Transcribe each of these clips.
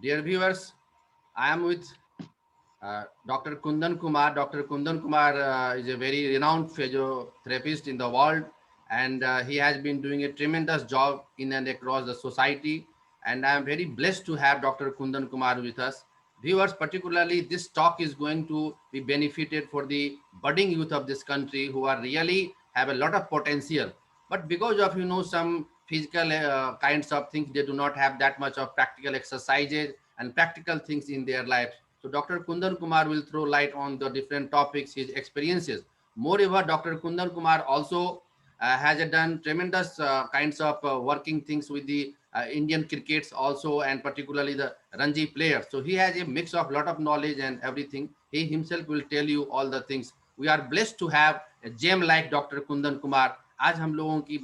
Dear viewers, I am with Dr. Kundan Kumar. Dr. Kundan Kumar is a very renowned physiotherapist in the world, and he has been doing a tremendous job in and across the society. And I am very blessed to have Dr. Kundan Kumar with us. Viewers, particularly, this talk is going to be benefited for the budding youth of this country who are really have a lot of potential, but because of some physical kinds of things, they do not have that much of practical exercises and practical things in their lives. So Dr. Kundan Kumar will throw light on the different topics, his experiences. Moreover, Dr. Kundan Kumar also has done tremendous kinds of working things with the Indian crickets also, and particularly the Ranji players. So he has a mix of lot of knowledge and everything. He himself will tell you all the things. We are blessed to have a gem like Dr. Kundan Kumar. आज हम लोगों की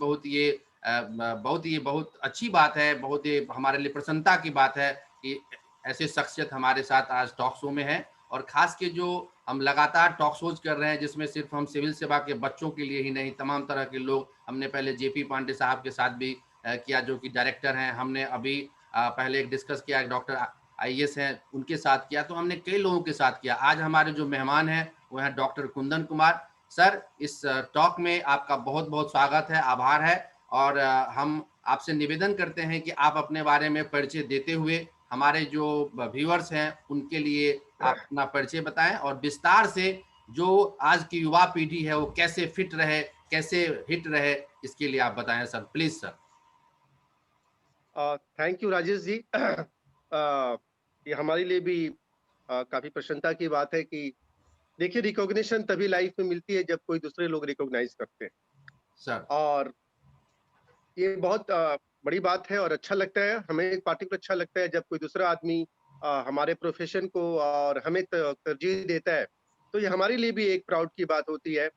बहुत अच्छी बात है, बहुत ही हमारे लिए प्रसन्नता की बात है कि ऐसे शख्सियत हमारे साथ आज टॉक शो में है। और खास के जो हम लगातार टॉक शोज कर रहे हैं, जिसमें सिर्फ हम सिविल सेवा के बच्चों के लिए ही नहीं, तमाम तरह के लोग, हमने पहले जेपी पांडे साहब के साथ भी किया, जो कि डायरेक्टर हैं। हमने अभी पहले एक डिस्कस किया, डॉक्टर आईएएस हैं, उनके साथ किया। तो हमने कई लोगों के साथ किया। आज हमारे जो मेहमान हैं वो हैं डॉक्टर कुंदन कुमार सर। इस टॉक में आपका बहुत बहुत स्वागत है, आभार है। और हम आपसे निवेदन करते हैं कि आप अपने बारे में परिचय देते हुए हमारे जो व्यूअर्स हैं उनके लिए आप अपना परिचय बताएं, और विस्तार से जो आज की युवा पीढ़ी है वो कैसे फिट रहे, कैसे हिट रहे, इसके लिए आप बताएं sir, please sir. Thank you Rajesh ji. ये हमारे लिए भी काफी प्रसन्नता की बात है कि देखिए, रिकॉग्निशन तभी लाइफ में मिलती है जब कोई दूसरे लोग रिकॉग्नाइज करते हैं सर। और ये बहुत बड़ी बात है और अच्छा लगता है हमें। एक पार्टी को अच्छा लगता है जब कोई दूसरा आदमी हमारे प्रोफेशन को और हमें तरजीह देता है, तो ये हमारे लिए भी एक प्राउड की बात होती है।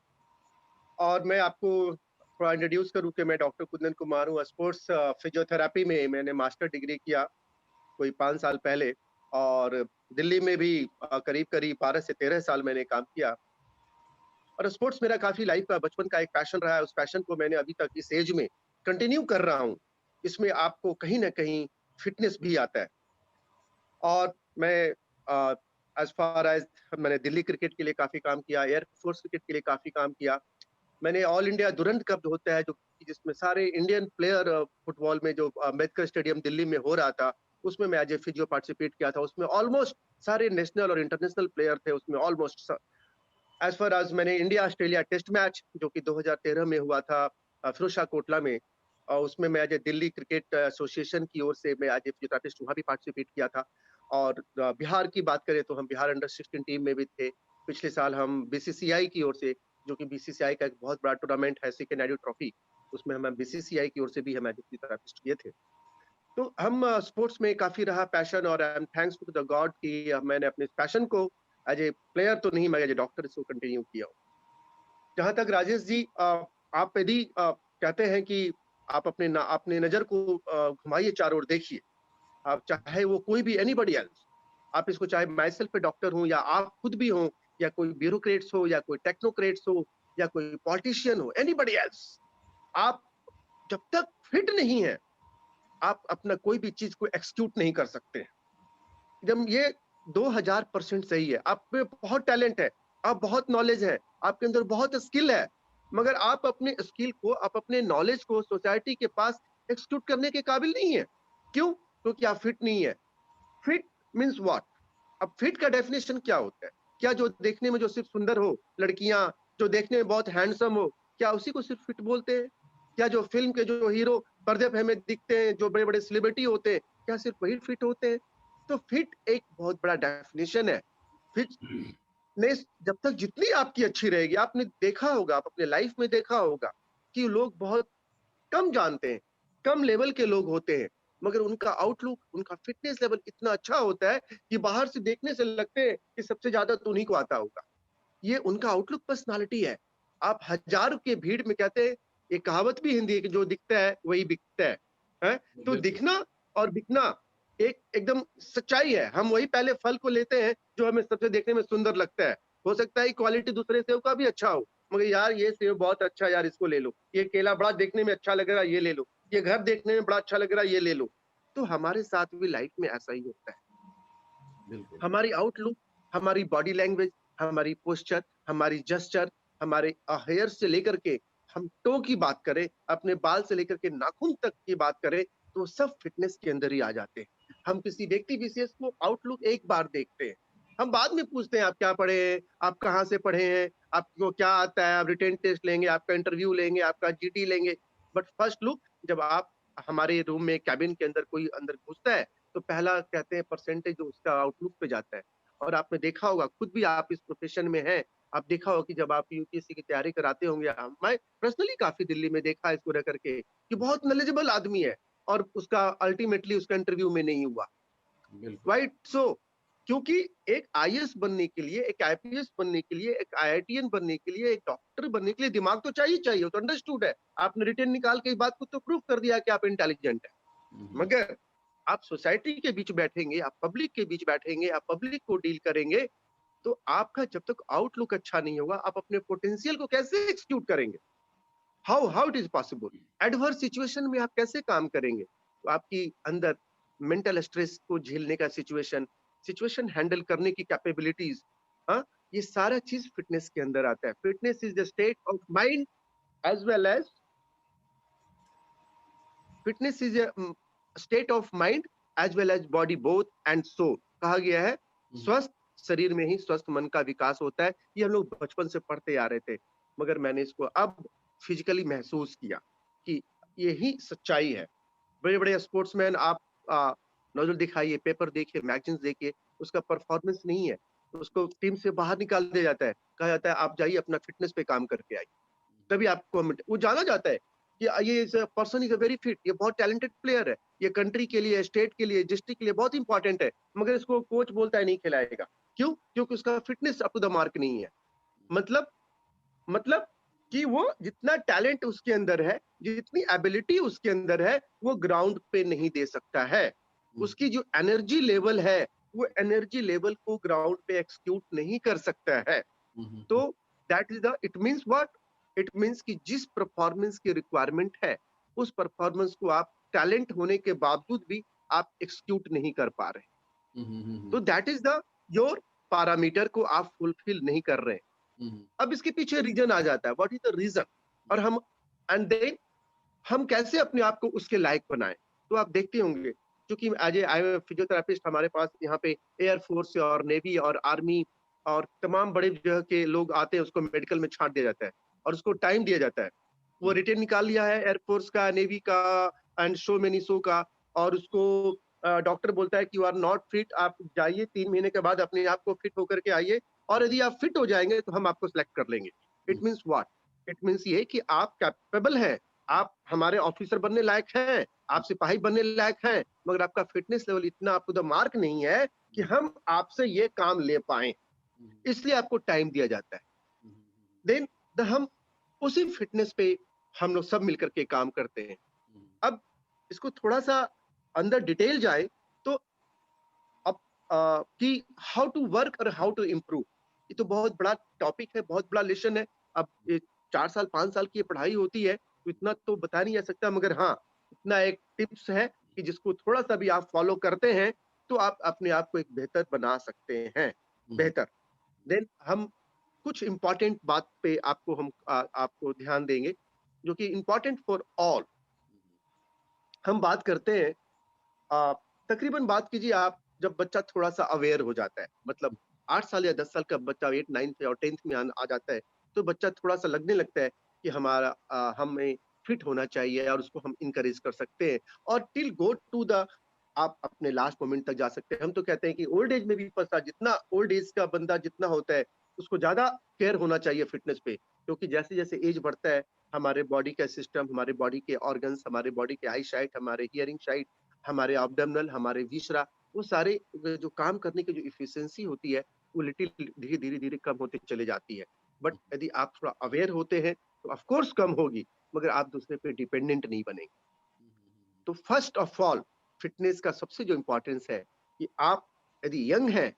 और मैं आपको थोड़ा इंट्रोड्यूस करूं कि मैं डॉक्टर कुंदन कुमार हूँ। स्पोर्ट्स फिजियोथेरेपी में मैंने मास्टर डिग्री किया कोई 5 साल पहले, और दिल्ली में भी करीब करीब 12 से 13 साल मैंने काम किया। और स्पोर्ट्स मेरा काफी लाइफ का, बचपन का एक पैशन रहा है। उस पैशन को मैंने अभी तक इस एज में कंटिन्यू कर रहा हूँ। इसमें आपको कहीं ना कहीं फिटनेस भी आता है। और मैं एज फार एज मैंने दिल्ली क्रिकेट के लिए काफी काम किया, एयरफोर्स क्रिकेट के लिए काफी काम किया। मैंने ऑल इंडिया दुरंत कप होता है जो जिसमें सारे इंडियन प्लेयर फुटबॉल में, जो अम्बेडकर स्टेडियम दिल्ली में हो रहा था, उसमें मैं एज ए फिजियो पार्टिसिपेट किया था। उसमें ऑलमोस्ट सारे नेशनल और इंटरनेशनल प्लेयर थे उसमें ऑलमोस्ट। एज फार एज मैंने इंडिया ऑस्ट्रेलिया टेस्ट मैच जो कि 2013 में हुआ था फिरोजशाह कोटला में, उसमें मैं as a Delhi cricket association की ओर से मैं एज ए फिजियोथेरेपिस्ट वहाँ भी पार्टिसिपेट किया था। और बिहार की बात करें तो हम बिहार अंडर 16 टीम में भी थे। पिछले साल हम बीसीसीआई की ओर से, जो कि बीसीसीआई का एक बहुत बड़ा टूर्नामेंट है सीके नायडू ट्रॉफी, उसमें हम बीसीसीआई की ओर से भी हम एज ए फिजियोथेरेपिस्ट किए थे। तो हम स्पोर्ट्स में काफी रहा पैशन, और I am thanks to the god कि मैंने अपने पैशन को एज ए प्लेयर तो नहीं, मैं एज ए डॉक्टर इसको कंटिन्यू किया। जहां तक राजेश जी, आप यदि कहते हैं कि आप अपने नजर को घुमाइए, चारों ओर देखिए। आप चाहे वो कोई भी एनीबॉडी एल्स, आप इसको चाहे माई सेल्फ पे डॉक्टर हो, या आप खुद भी हो, या कोई ब्यूरोक्रेट्स हो, या कोई टेक्नोक्रेट्स हो, या कोई पॉलिटिशियन हो, एनीबॉडी एल्स, आप जब तक फिट नहीं है आप अपना कोई भी चीज को एक्सक्यूट नहीं कर सकते। जब ये 2000% सही है। आप में बहुत टैलेंट है, आप बहुत नॉलेज है, आपके अंदर बहुत स्किल है, मगर आप अपने स्किल को, आप अपने नॉलेज को सोसाइटी के पास एक्सक्यूट करने के काबिल नहीं है। क्यों? क्योंकि आप फिट नहीं है। Fit means what? अब फिट का डेफिनेशन क्या होता है? क्या जो देखने में जो सिर्फ सुंदर हो, लड़कियां जो देखने में बहुत हैंडसम हो, क्या उसी को सिर्फ फिट बोलते हैं? क्या जो फिल्म के जो हीरो पर्दे पे हमें दिखते हैं, जो बड़े बड़े सेलिब्रिटी होते हैं, क्या सिर्फ वही फिट होते हैं? तो फिट एक बहुत बड़ा डेफिनेशन है। फिटनेस जब तक जितनी आपकी अच्छी रहेगी, आपने देखा होगा, आप अपने लाइफ में देखा होगा कि लोग बहुत कम जानते हैं, कम लेवल के लोग होते हैं, मगर उनका आउटलुक, उनका फिटनेस लेवल इतना अच्छा होता है कि बाहर से देखने से लगते हैं कि सबसे ज्यादा तो उन्हीं को आता होगा। ये उनका आउटलुक पर्सनालिटी है। आप हजार के भीड़ में, कहते हैं ये कहावत भी हिंदी है कि जो दिखता है वही बिकता है? तो दिखना और बिकना एक एकदम सच्चाई है। हम वही पहले फल को लेते हैं जो हमें सबसे देखने में सुंदर लगता है। हो सकता है क्वालिटी दूसरे सेब का भी अच्छा हो, मगर यार ये सेब बहुत अच्छा है यार, इसको ले लो। ये केला बड़ा देखने में अच्छा लग रहा है, ये ले लो। ये घर देखने में बड़ा अच्छा लग रहा है, ये ले लो। तो हमारे साथ भी लाइफ में ऐसा ही होता है। बिल्कुल। हमारी आउटलुक, हमारी बॉडी लैंग्वेज, हमारी पोस्चर, हमारी जेस्चर, हमारे हेयर से लेकर के हम टो की बात करें, अपने बाल से लेकर के नाखून तक की बात करें, तो सब फिटनेस के अंदर ही आ जाते हैं। हम किसी व्यक्ति विशेष को आउटलुक एक बार देखते हैं, हम बाद में पूछते हैं आप क्या पढ़े हैं, आप कहाँ से पढ़े हैं, आपको क्या आता है, आप रिटेन टेस्ट लेंगे, आपका इंटरव्यू लेंगे, आपका जीडी लेंगे, बट फर्स्ट लुक जब आप हमारे रूम में कैबिन के अंदर कोई अंदर घुसता है, तो पहला कहते हैं परसेंटेज जो उसका आउटलुक पे जाता है। और आपने देखा होगा, खुद भी आप इस प्रोफेशन में हैं, आप देखा होगा कि जब आप यूपीएससी की तैयारी कराते होंगे, मैं पर्सनली काफी दिल्ली में देखा है इसको रह करके कि बहुत नॉलेजेबल आदमी है और उसका अल्टीमेटली उसका इंटरव्यू में नहीं हुआ। बिल्कुल। राइट, सो क्योंकि एक आईएएस बनने के लिए, एक आईपीएस बनने के लिए, एक आईआईटीएन बनने के लिए, एक डॉक्टर बनने के लिए दिमाग तो चाहिए चाहिए, वो तो अंडरस्टूड है। आपने रिटर्न निकाल के इस बात को तो प्रूव कर दिया कि आप इंटेलिजेंट है। हम्म, मगर आप सोसाइटी के बीच बैठेंगे, आप पब्लिक के बीच बैठेंगे, आप पब्लिक को डील करेंगे, तो आपका जब तक आउटलुक अच्छा नहीं होगा, आप अपने पोटेंशियल को कैसे एक्सक्यूट करेंगे? How how it is possible? Adverse situation में आप कैसे काम करेंगे? तो आपकी अंदर मेंटल स्ट्रेस को झेलने का सिचुएशन, सिचुएशन हैंडल करने की कैपेबिलिटीज, हाँ, ये सारा चीज फिटनेस के अंदर आता है। Fitness is the state of mind as well as fitness is state of mind as well as body both and soul. कहा गया है स्वस्थ शरीर में ही स्वस्थ मन का विकास होता है। ये हम लोग बचपन से पढ़ते आ रहे थे, मगर मैंने इसको अब फिजिकली महसूस किया कि यही सच्चाई है। बड़े बड़े स्पोर्ट्समैन आप नजर दिखाइए, पेपर देखिए, मैगजीन्स देखिए, उसका परफॉर्मेंस नहीं है तो उसको टीम से बाहर निकाल दिया जाता है, कहा जाता है आप जाइए अपना फिटनेस पे काम करके आइए, तभी आपको वो जाना जाता है कि ये person is a very fit, ये बहुत टैलेंटेड प्लेयर है, ये कंट्री के लिए, स्टेट के लिए, डिस्ट्रिक्ट के लिए बहुत इंपॉर्टेंट है, मगर इसको कोच बोलता है नहीं खिलाएगा। क्यों? क्योंकि उसका fitness up to the mark नहीं है। मतलब मतलब कि वो जितना टैलेंट उसके अंदर है, जितनी एबिलिटी उसके अंदर है, वो ग्राउंड पे नहीं दे सकता है। उसकी जो एनर्जी लेवल है, वो एनर्जी लेवल को ग्राउंड पे एक्सक्यूट नहीं कर सकता है। तो that is the it means what? It means कि जिस परफॉर्मेंस की रिक्वायरमेंट है, उस परफॉर्मेंस को आप टैलेंट होने के बावजूद भी आप एक्सक्यूट नहीं कर पा रहे। तो that is the your parameter को आप फुलफिल नहीं कर रहे। अब इसके पीछे रीजन आ जाता है, व्हाट इज द रीजन? और हम एंड देन हम कैसे अपने आप को उसके लायक बनाएं? तो आप देखते होंगे, क्योंकि एज ए फिजियोथेरेपिस्ट हमारे पास यहाँ पे एयर फोर्स से और नेवी और आर्मी और तमाम बड़े जगह के लोग आते हैं, उसको मेडिकल में छांट दिया जाता है और उसको टाइम दिया जाता है। वो रिटेन निकाल लिया है एयरफोर्स का, नेवी का एंड सो मेनी सो का, और उसको डॉक्टर बोलता है कि यू आर नॉट फिट, आप जाइए 3 महीने के बाद अपने आप को फिट होकर के आइए, और यदि आप फिट हो जाएंगे तो हम आपको सिलेक्ट कर लेंगे। It means what? It means ये कि आप कैपेबल हैं, आप हमारे ऑफिसर बनने लायक हैं, आप सिपाही बनने लायक हैं, मगर आपका फिटनेस लेवल इतना अप टू द मार्क नहीं है कि हम आपसे ये काम ले पाए, इसलिए आपको टाइम दिया जाता है। देन हम उसी फिटनेस पे हम लोग सब मिलकर के काम करते हैं। अब इसको थोड़ा सा अंदर डिटेल जाए तो अब कि हाउ टू वर्क और हाउ टू इम्प्रूव, ये तो बहुत बड़ा टॉपिक है, बहुत बड़ा लेसन है। अब ये 4 साल 5 साल की पढ़ाई होती है तो इतना तो बता नहीं जा सकता, मगर हाँ इतना एक टिप्स है कि जिसको थोड़ा सा भी आप फॉलो करते हैं तो आप अपने आप को एक बेहतर बना सकते हैं। बेहतर। देन हम कुछ इंपॉर्टेंट बात पे आपको ध्यान देंगे जो कि इंपॉर्टेंट फॉर ऑल। हम बात करते हैं, तकरीबन बात कीजिए आप, जब बच्चा थोड़ा सा अवेयर हो जाता है, मतलब 8 साल या 10 साल का बच्चा 8 9 और 10th में आ जाता है, तो बच्चा थोड़ा सा लगने लगता है कि हमें फिट होना चाहिए और उसको हम इंकरेज कर सकते हैं, और टिल गो टू द आप अपने लास्ट मोमेंट तक जा सकते हैं। हम तो कहते हैं कि ओल्ड एज में भी पता, जितना ओल्ड एज का बंदा जितना होता है उसको ज्यादा केयर होना चाहिए फिटनेस पे, क्योंकि जैसे जैसे एज बढ़ता है हमारे बॉडी का सिस्टम, हमारे बॉडी के ऑर्गन्स, हमारे बॉडी के आई साइट, हमारे हियरिंग साइट, हमारे एब्डोमिनल, हमारे विसरा, वो सारे जो काम करने की जो इफिशिएंसी होती है वो लिटिल धीरे धीरे धीरे कम होते चले जाती है। बट यदि आप थोड़ा अवेयर होते हैं तो ऑफ कोर्स कम होगी, मगर आप दूसरे पे डिपेंडेंट नहीं बनेंगे। तो फर्स्ट ऑफ ऑल फिटनेस का सबसे जो इंपॉर्टेंस है कि आप यदि यंग हैं,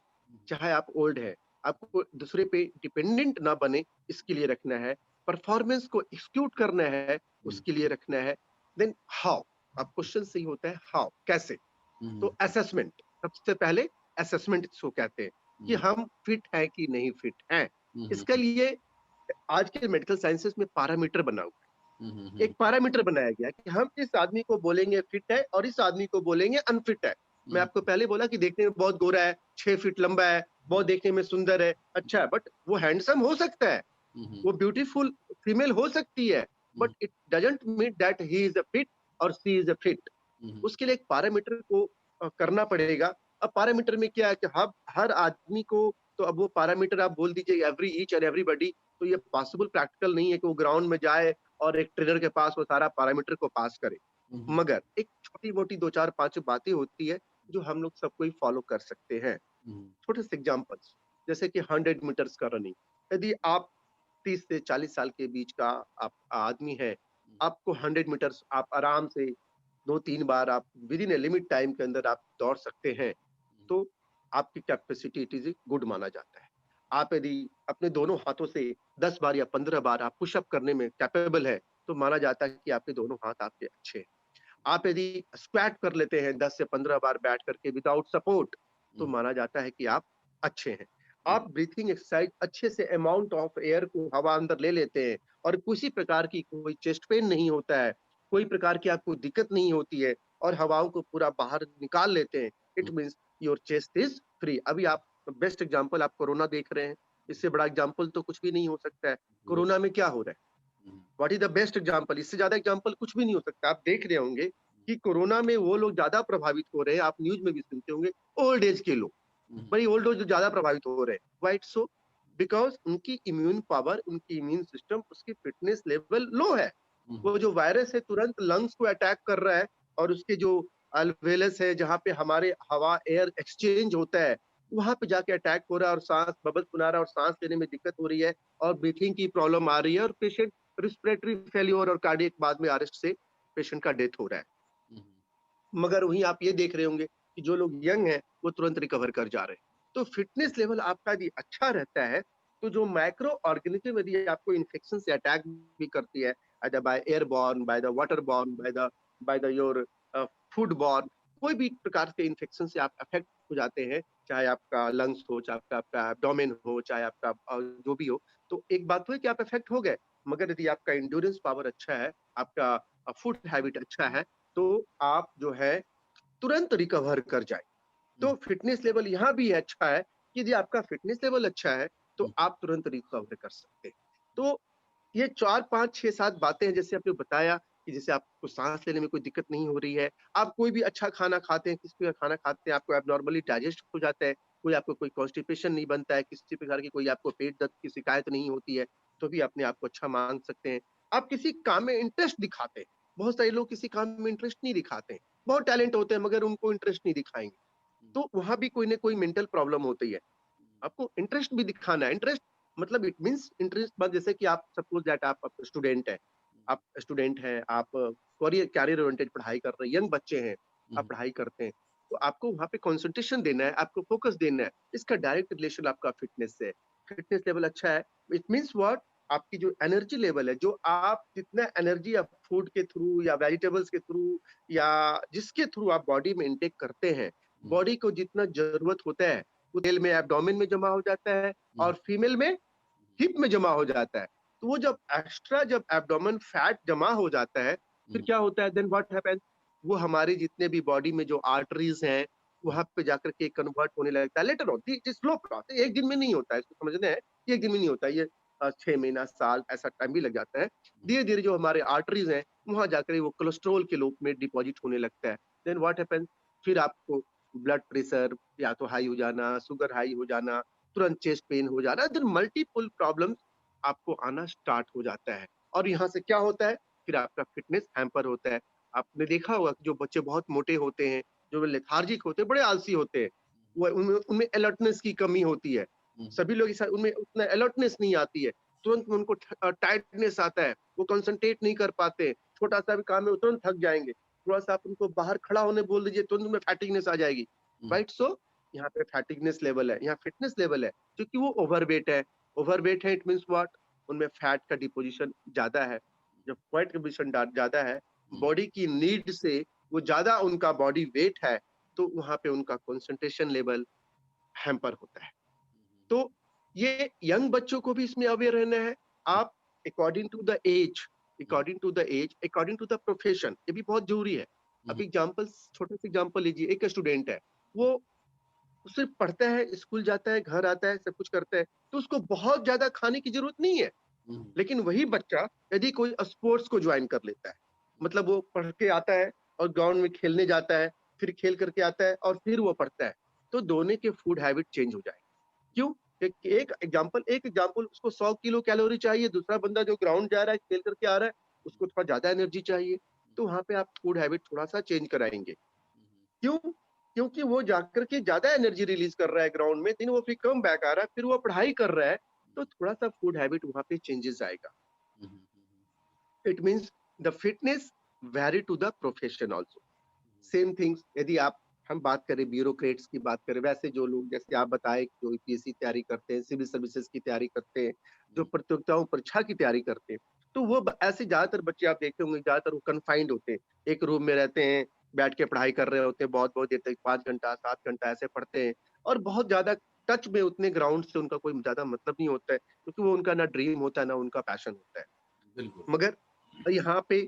चाहे आप ओल्ड है, आपको दूसरे पे डिपेंडेंट ना बने, इसके लिए रखना है। परफॉर्मेंस को एक्सक्यूट करना है, उसके लिए रखना है। देन हाउ, अब क्वेश्चन सही होता है हाउ, कैसे? तो असेसमेंट सबसे पहले, असेसमेंट इसको कहते हैं कि हम्म, हम फिट हैं कि नहीं फिट हैं। हम्म, इसके लिए आज के मेडिकल साइंसेस में पैरामीटर बना हुआ है। हम्म, एक पैरामीटर बनाया गया कि हम इस आदमी को बोलेंगे फिट है और इस आदमी को बोलेंगे अनफिट है। मैं आपको पहले बोला कि देखने में बहुत गोरा है, 6 फीट लंबा है, बहुत देखने में सुंदर है, अच्छा है, बट वो हैंडसम हो सकता है, हम्म, वो ब्यूटीफुल फीमेल हो सकती है, but it doesn't mean that he is a fit और सी इज अ फिट। हम्म, उसके लिए एक पैरामीटर को करना पड़ेगा। अब पैरामीटर में क्या है कि हर आदमी को, तो अब वो पैरामीटर आप बोल दीजिए एवरी ईच एंड एवरीबॉडी, तो ये पॉसिबल प्रैक्टिकल नहीं है कि वो ग्राउंड में जाए और एक ट्रेनर के पास वो सारा पैरामीटर को पास करे। हम्म, मगर एक छोटी मोटी 2 4 5 बातें होती है जो हम लोग सब कोई फॉलो कर सकते हैं। हम्म, छोटे से एग्जांपल्स, जैसे कि 100 मीटर्स का रनिंग। यदि आप 30 से 40 साल के बीच का आप आदमी है, आपको 100 मीटर्स आप आराम से 2 3 बार आप with in a limit time के अंदर आप दौड़ सकते हैं, तो आपकी कैपेसिटी इट इज गुड माना जाता है। आप यदि अपने दोनों हाथों से 10 बार या 15 बार आप पुशअप करने में कैपेबल है, तो माना जाता है कि आपके दोनों हाथ आपके अच्छे हैं। आप यदि स्क्वाट कर लेते हैं 10 से 15 बार बैठ करके विदाउट सपोर्ट, तो माना जाता है कि आप अच्छे हैं। आप ब्रीथिंग एक्सरसाइज अच्छे से अमाउंट ऑफ एयर को हवा अंदर ले लेते हैं और किसी प्रकार की कोई चेस्ट पेन नहीं होता है, कोई प्रकार की आपको दिक्कत नहीं होती है और हवाओं को पूरा बाहर निकाल लेते हैं, it means your chest is free. अभी आप बेस्ट एग्जांपल आप कोरोना देख रहे हैं, इससे बड़ा एग्जांपल तो कुछ भी नहीं हो सकता है। कोरोना में क्या हो रहा है, what is the best example, इससे ज्यादा एग्जांपल कुछ भी नहीं हो सकता। आप देख रहे होंगे कि कोरोना में वो लोग ज्यादा प्रभावित हो रहे हैं, आप न्यूज में भी सुनते होंगे, ओल्ड एज के लोग, भाई ओल्ड एज ज्यादा प्रभावित हो रहे हैं। वाइट सो बिकॉज उनकी इम्यून पावर, उनकी इम्यून सिस्टम, उसकी फिटनेस लेवल लो है। वो जो वायरस है तुरंत लंग्स को अटैक कर रहा है और उसके जो अल्वेलस है जहाँ पे हमारे हवा एयर एक्सचेंज होता है, वहां पे जाके अटैक हो रहा है और सांस बबल फुला रहा है और सांस लेने में दिक्कत हो रही है और ब्रीथिंग की प्रॉब्लम आ रही है और पेशेंट रिस्पिरेटरी फेल्योर और कार्डियक बाद में अरेस्ट से पेशेंट का डेथ हो रहा है। मगर वहीं आप ये देख रहे होंगे कि जो लोग यंग हैं वो तुरंत रिकवर कर जा रहे हैं। तो फिटनेस लेवल आपका यदि अच्छा रहता है, तो जो माइक्रो ऑर्गेनिज्म यदि आपको इन्फेक्शन से अटैक भी करती है, either by airborne, by the waterborne, by the your foodborne, कोई भी प्रकार के इन्फेक्शन से आप अफेक्ट हो जाते हैं, चाहे आपका लंग्स हो, चाहे आपका आपका एब्डोमेन हो, चाहे आपका जो भी हो, तो एक बात तो है कि आप अफेक्ट हो गए। मगर यदि आपका इंड्योरेंस पावर अच्छा है, आपका फूड हैबिट अच्छा है, तो आप जो है तुरंत रिकवर कर जाए। तो फिटनेस लेवल यहाँ भी अच्छा है कि यदि आपका फिटनेस लेवल अच्छा है, तो आप तुरंत रिकवर कर सकते हैं। तो ये 4 5 6 7 बातें हैं, जैसे आपने बताया कि जैसे आपको सांस लेने में कोई दिक्कत नहीं हो रही है, आप कोई भी अच्छा खाना खाते हैं, किसी प्रकार खाना खाते हैं, आपको एब्नॉर्मली डाइजेस्ट हो जाता है, कोई आपको कोई कॉन्स्टिपेशन नहीं बनता है, किसी प्रकार की कोई आपको पेट दर्द की शिकायत नहीं होती है, तो भी अपने आप को अच्छा मान सकते हैं। आप किसी काम में इंटरेस्ट दिखाते हैं, बहुत सारे लोग किसी काम में इंटरेस्ट नहीं दिखाते हैं, बहुत टैलेंट होते हैं मगर उनको इंटरेस्ट नहीं दिखाएंगे, तो वहां भी कोई ना कोई मेंटल प्रॉब्लम होती है। आपको इंटरेस्ट भी दिखाना है। इंटरेस्ट मतलब इट मीन्स इंटरेस्ट, मतलब जैसे कि आप सपोज दैट आप स्टूडेंट हैं, आप करियर कैरियर ओरिएंटेड पढ़ाई कर रहे हैं, यंग बच्चे हैं, आप पढ़ाई करते हैं, तो आपको वहाँ पे कंसंट्रेशन देना है, आपको फोकस देना है। इसका डायरेक्ट रिलेशन आपका फिटनेस से है। फिटनेस लेवल अच्छा है, इट मीन्स व्हाट, आपकी जो एनर्जी लेवल है, जो आप जितना एनर्जी आप फूड के थ्रू या वेजिटेबल्स के थ्रू या जिसके थ्रू आप बॉडी में इंटेक करते हैं, बॉडी को जितना जरूरत होता है, वो मेल में एब्डोमेन में जमा हो जाता है और फीमेल में हिप में जमा हो जाता है। तो वो जब एक्स्ट्रा जब एब्डोमेन फैट जमा हो जाता है, फिर क्या होता है, देन व्हाट हैपेंस, वो हमारे जितने भी बॉडी में जो आर्टरीज हैं, वहां पे जाकर के कन्वर्ट होने लगता है। Later on the slow process, एक दिन में नहीं होता है, इसको समझना है, ये एक दिन में नहीं होता है, ये 6 महीना साल ऐसा टाइम भी लग जाता है। धीरे धीरे जो हमारे आर्टरीज हैं वहां जाकर वो कोलेस्ट्रॉल के रूप में डिपॉजिट होने लगता है। देन व्हाट हैपेंस, फिर आपको ब्लड प्रेशर या तो हाई हो जाना, शुगर हाई हो जाना, तुरंत चेस्ट पेन हो जाना, देन मल्टीपल प्रॉब्लम्स आपको आना स्टार्ट हो जाता है। और यहाँ से क्या होता है, फिर आपका फिटनेस हैम्पर होता है। आपने देखा होगा कि जो बच्चे बहुत मोटे होते हैं, जो लेथार्जिक होते हैं, बड़े आलसी होते हैं, वो उनमें उनमें अलर्टनेस की कमी होती है। सभी लोग उनमें उतना अलर्टनेस नहीं आती है, तुरंत में उनको टायर्डनेस आता है, वो कंसंट्रेट नहीं कर पाते, छोटा सा भी काम है वो तुरंत थक जाएंगे। थोड़ा सा आप उनको बाहर खड़ा होने बोल दीजिए, तुरंत उनमें फैटिगनेस आ जाएगी। राइट, सो यहाँ पे फैटिगनेस लेवल है, यहाँ फिटनेस लेवल है, क्योंकि वो ओवरवेट है। ओवरवेट है इट मीन्स व्हाट, उनमें फैट का डिपोजिशन ज्यादा है। जब फैट का डिपोजिशन ज्यादा है, बॉडी की नीड से वो ज्यादा उनका बॉडी वेट है, तो वहां पे उनका कंसंट्रेशन लेवल, हैम्पर होता है। तो ये यंग बच्चों को भी इसमें अवेयर रहना है। आप according to the age, according to the profession, ये भी बहुत जरूरी है। अब छोटे से एग्जाम्पल लीजिए, एक स्टूडेंट है, वो सिर्फ पढ़ता है, स्कूल जाता है, घर आता है, सब कुछ करता है, तो उसको बहुत ज्यादा खाने की जरूरत नहीं है। लेकिन वही बच्चा यदि कोई स्पोर्ट्स को ज्वाइन कर लेता है, मतलब वो पढ़ के आता है और ग्राउंड में खेलने जाता है, फिर खेल करके आता है और फिर वो पढ़ता है, तो दोनों के फूड हैबिट चेंज हो जाएगी। क्यों? एक एग्जाम्पल, उसको 100 किलो कैलोरी चाहिए, दूसरा बंदा जो ग्राउंड जा रहा है, खेल करके आ रहा है, उसको थोड़ा ज्यादा एनर्जी चाहिए। तो वहां पे आप फूड हैबिट थोड़ा सा चेंज कराएंगे। क्यों? क्योंकि वो जाकर के ज्यादा एनर्जी रिलीज कर रहा है ग्राउंड में, दिन वो फिर कम बैक आ रहा है, फिर वो पढ़ाई कर रहा है, तो थोड़ा सा फूड हैबिट वहां पे चेंजेस आएगा। It means the fitness vary to the profession also. Same things, यदि आप हम बात करें ब्यूरोक्रेट्स की बात करें, वैसे जो लोग जैसे आप बताए जो यूपीएससी तैयारी करते हैं, सिविल सर्विसेज की तैयारी करते हैं, जो प्रतियोगिताओं परीक्षा की तैयारी करते हैं, तो वो ऐसे ज्यादातर बच्चे आप देखते होंगे, ज्यादातर वो कन्फाइंड होते हैं, एक रूम में रहते हैं, बैठ के पढ़ाई कर रहे होते हैं, बहुत बहुत देर तक 5 घंटा 7 घंटा ऐसे पढ़ते हैं, और बहुत ज्यादा टच में उतने ग्राउंड से उनका कोई ज्यादा मतलब नहीं होता है, क्योंकि वो उनका ना ड्रीम होता है ना उनका पैशन होता है। बिल्कुल। मगर यहाँ पे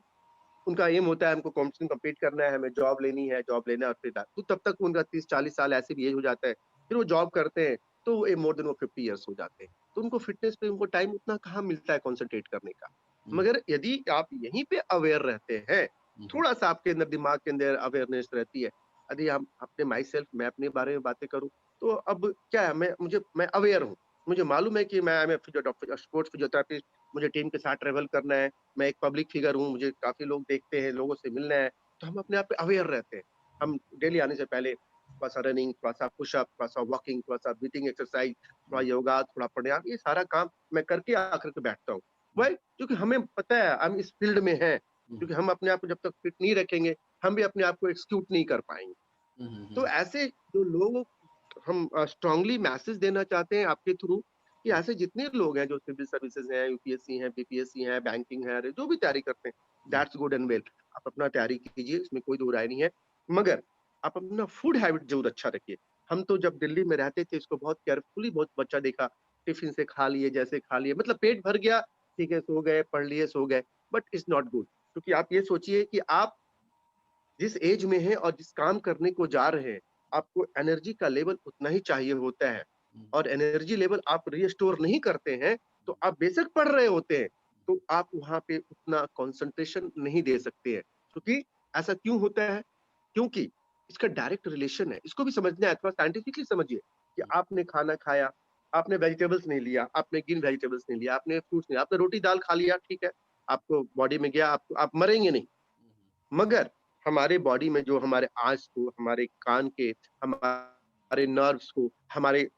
उनका एम होता है, हमको कॉम्पिटिशन कम्पीट करना है, हमें जॉब लेनी है, जॉब लेना है, और फिर तो तब तक उनका 30-40 साल ऐसे भी एज हो जाता है, फिर वो जॉब करते हैं, तो वो मोर देन वो 50 ईयर्स हो जाते हैं, तो उनको फिटनेस पे उनको टाइम उतना कहाँ मिलता है कॉन्सेंट्रेट करने का। मगर यदि आप यहीं पे अवेयर रहते हैं, थोड़ा सा आपके अंदर दिमाग के अंदर अवेयरनेस रहती है, यदि हम अपने माई सेल्फ, मैं अपने बारे में बातें करूँ, तो अब क्या है, मैं अवेयर हूँ, मुझे मालूम है कि मैं स्पोर्ट्स फिजियोथेरेपिस्ट, मुझे टीम के साथ ट्रेवल करना है, मैं एक पब्लिक फिगर हूँ, मुझे काफ़ी लोग देखते हैं, लोगों से मिलना है, तो हम अपने आप पे अवेयर रहते हैं। हम डेली आने से पहले थोड़ा-सा रनिंग, थोड़ा-सा पुशअप, थोड़ा-सा वॉकिंग, थोड़ा-सा ब्रीथिंग एक्सरसाइज, थोड़ा योगा, थोड़ा प्राणायाम, ये सारा काम मैं करके आकर के बैठता हूँ। व्हाई? क्योंकि हमें पता है हम इस फील्ड में हैं, क्योंकि हम अपने आप को जब तक फिट नहीं रखेंगे, हम भी अपने आप को एक्जीक्यूट नहीं कर पाएँगे। तो ऐसे जो लोग हम स्ट्रांगली मैसेज देना चाहते हैं आपके थ्रू, कि ऐसे जितने लोग हैं जो सिविल सर्विसेज हैं, यूपीएससी हैं, बीपीएससी हैं, बैंकिंग है, जो भी तैयारी करते हैं, दैट्स गुड एंड वेल, आप अपना तैयारी कीजिए, इसमें कोई दो राय नहीं है, मगर आप अपना फूड हैबिट जरूर अच्छा रखिए। हम तो जब दिल्ली में रहते थे, इसको बहुत केयरफुली बहुत बच्चा देखा, टिफिन से खा लिए, जैसे खा लिए, मतलब पेट भर गया, ठीक है, सो गए, पढ़ लिए, सो गए, बट इट्स नॉट गुड। क्योंकि आप ये सोचिए कि आप जिस एज में हैं और जिस काम करने को जा रहे हैं, आपको एनर्जी का लेवल उतना ही चाहिए होता है, और एनर्जी लेवल आप रिस्टोर नहीं करते हैं, तो आप बेशक पढ़ रहे होते हैं, तो आप वहाँ पे उतना कंसंट्रेशन नहीं दे सकते हैं। क्योंकि ऐसा क्यों होता है? क्योंकि इसका डायरेक्ट रिलेशन है, इसको भी समझना है, थोड़ा साइंटिफिकली समझिए, कि आपने खाना खाया, आपने वेजिटेबल्स नहीं लिया, आपने ग्रीन वेजिटेबल्स नहीं लिया, आपने फ्रूट्स नहीं, आपने रोटी दाल खा लिया, ठीक है, आपको बॉडी में गया, आप मरेंगे नहीं। मगर हमारे बॉडी में जो हमारे आँख को, हमारे कान के, हमारे नर्व्स को, हमारे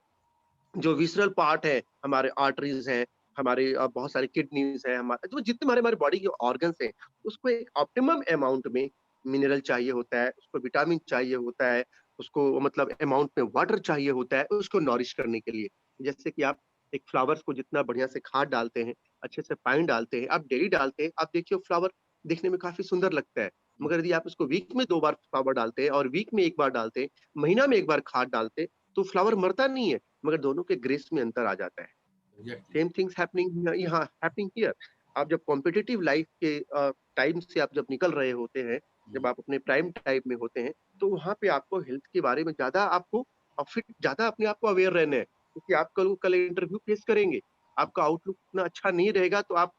जो विसरल पार्ट है, हमारे आर्टरीज हैं, हमारे बहुत सारे किडनीज हैं, हमारे जो जितने हमारे बॉडी के ऑर्गन्स हैं, उसको एक ऑप्टिमम अमाउंट में मिनरल चाहिए होता है, उसको विटामिन चाहिए होता है, उसको मतलब अमाउंट में वाटर चाहिए होता है, उसको नॉरिश करने के लिए। जैसे कि आप एक फ्लावर्स को जितना बढ़िया से खाद डालते हैं, अच्छे से पानी डालते हैं, आप डेली डालते हैं, आप देखिए फ्लावर दिखने में काफ़ी सुंदर लगता है। मगर यदि आप उसको वीक में 2 बार फ्लावर डालते हैं और वीक में 1 बार डालते हैं, महीना में 1 बार खाद डालते हैं, तो फ्लावर मरता नहीं है, मगर दोनों के ग्रेस में अंतर आ जाता है। एग्जैक्टली। सेम थिंग्स हैपनिंग यहाँ हैपनिंग हियर। आप जब कॉम्पिटिटिव लाइफ के टाइम से आप जब निकल रहे होते हैं, जब आप अपने प्राइम टाइम में होते हैं, तो वहाँ पे आपको हेल्थ के बारे में ज़्यादा आपको फिट ज़्यादा अपने आप को अवेयर रहना है, क्योंकि आप कल इंटरव्यू फेस करेंगे। आपका आउटलुक इतना अच्छा नहीं रहेगा, तो आप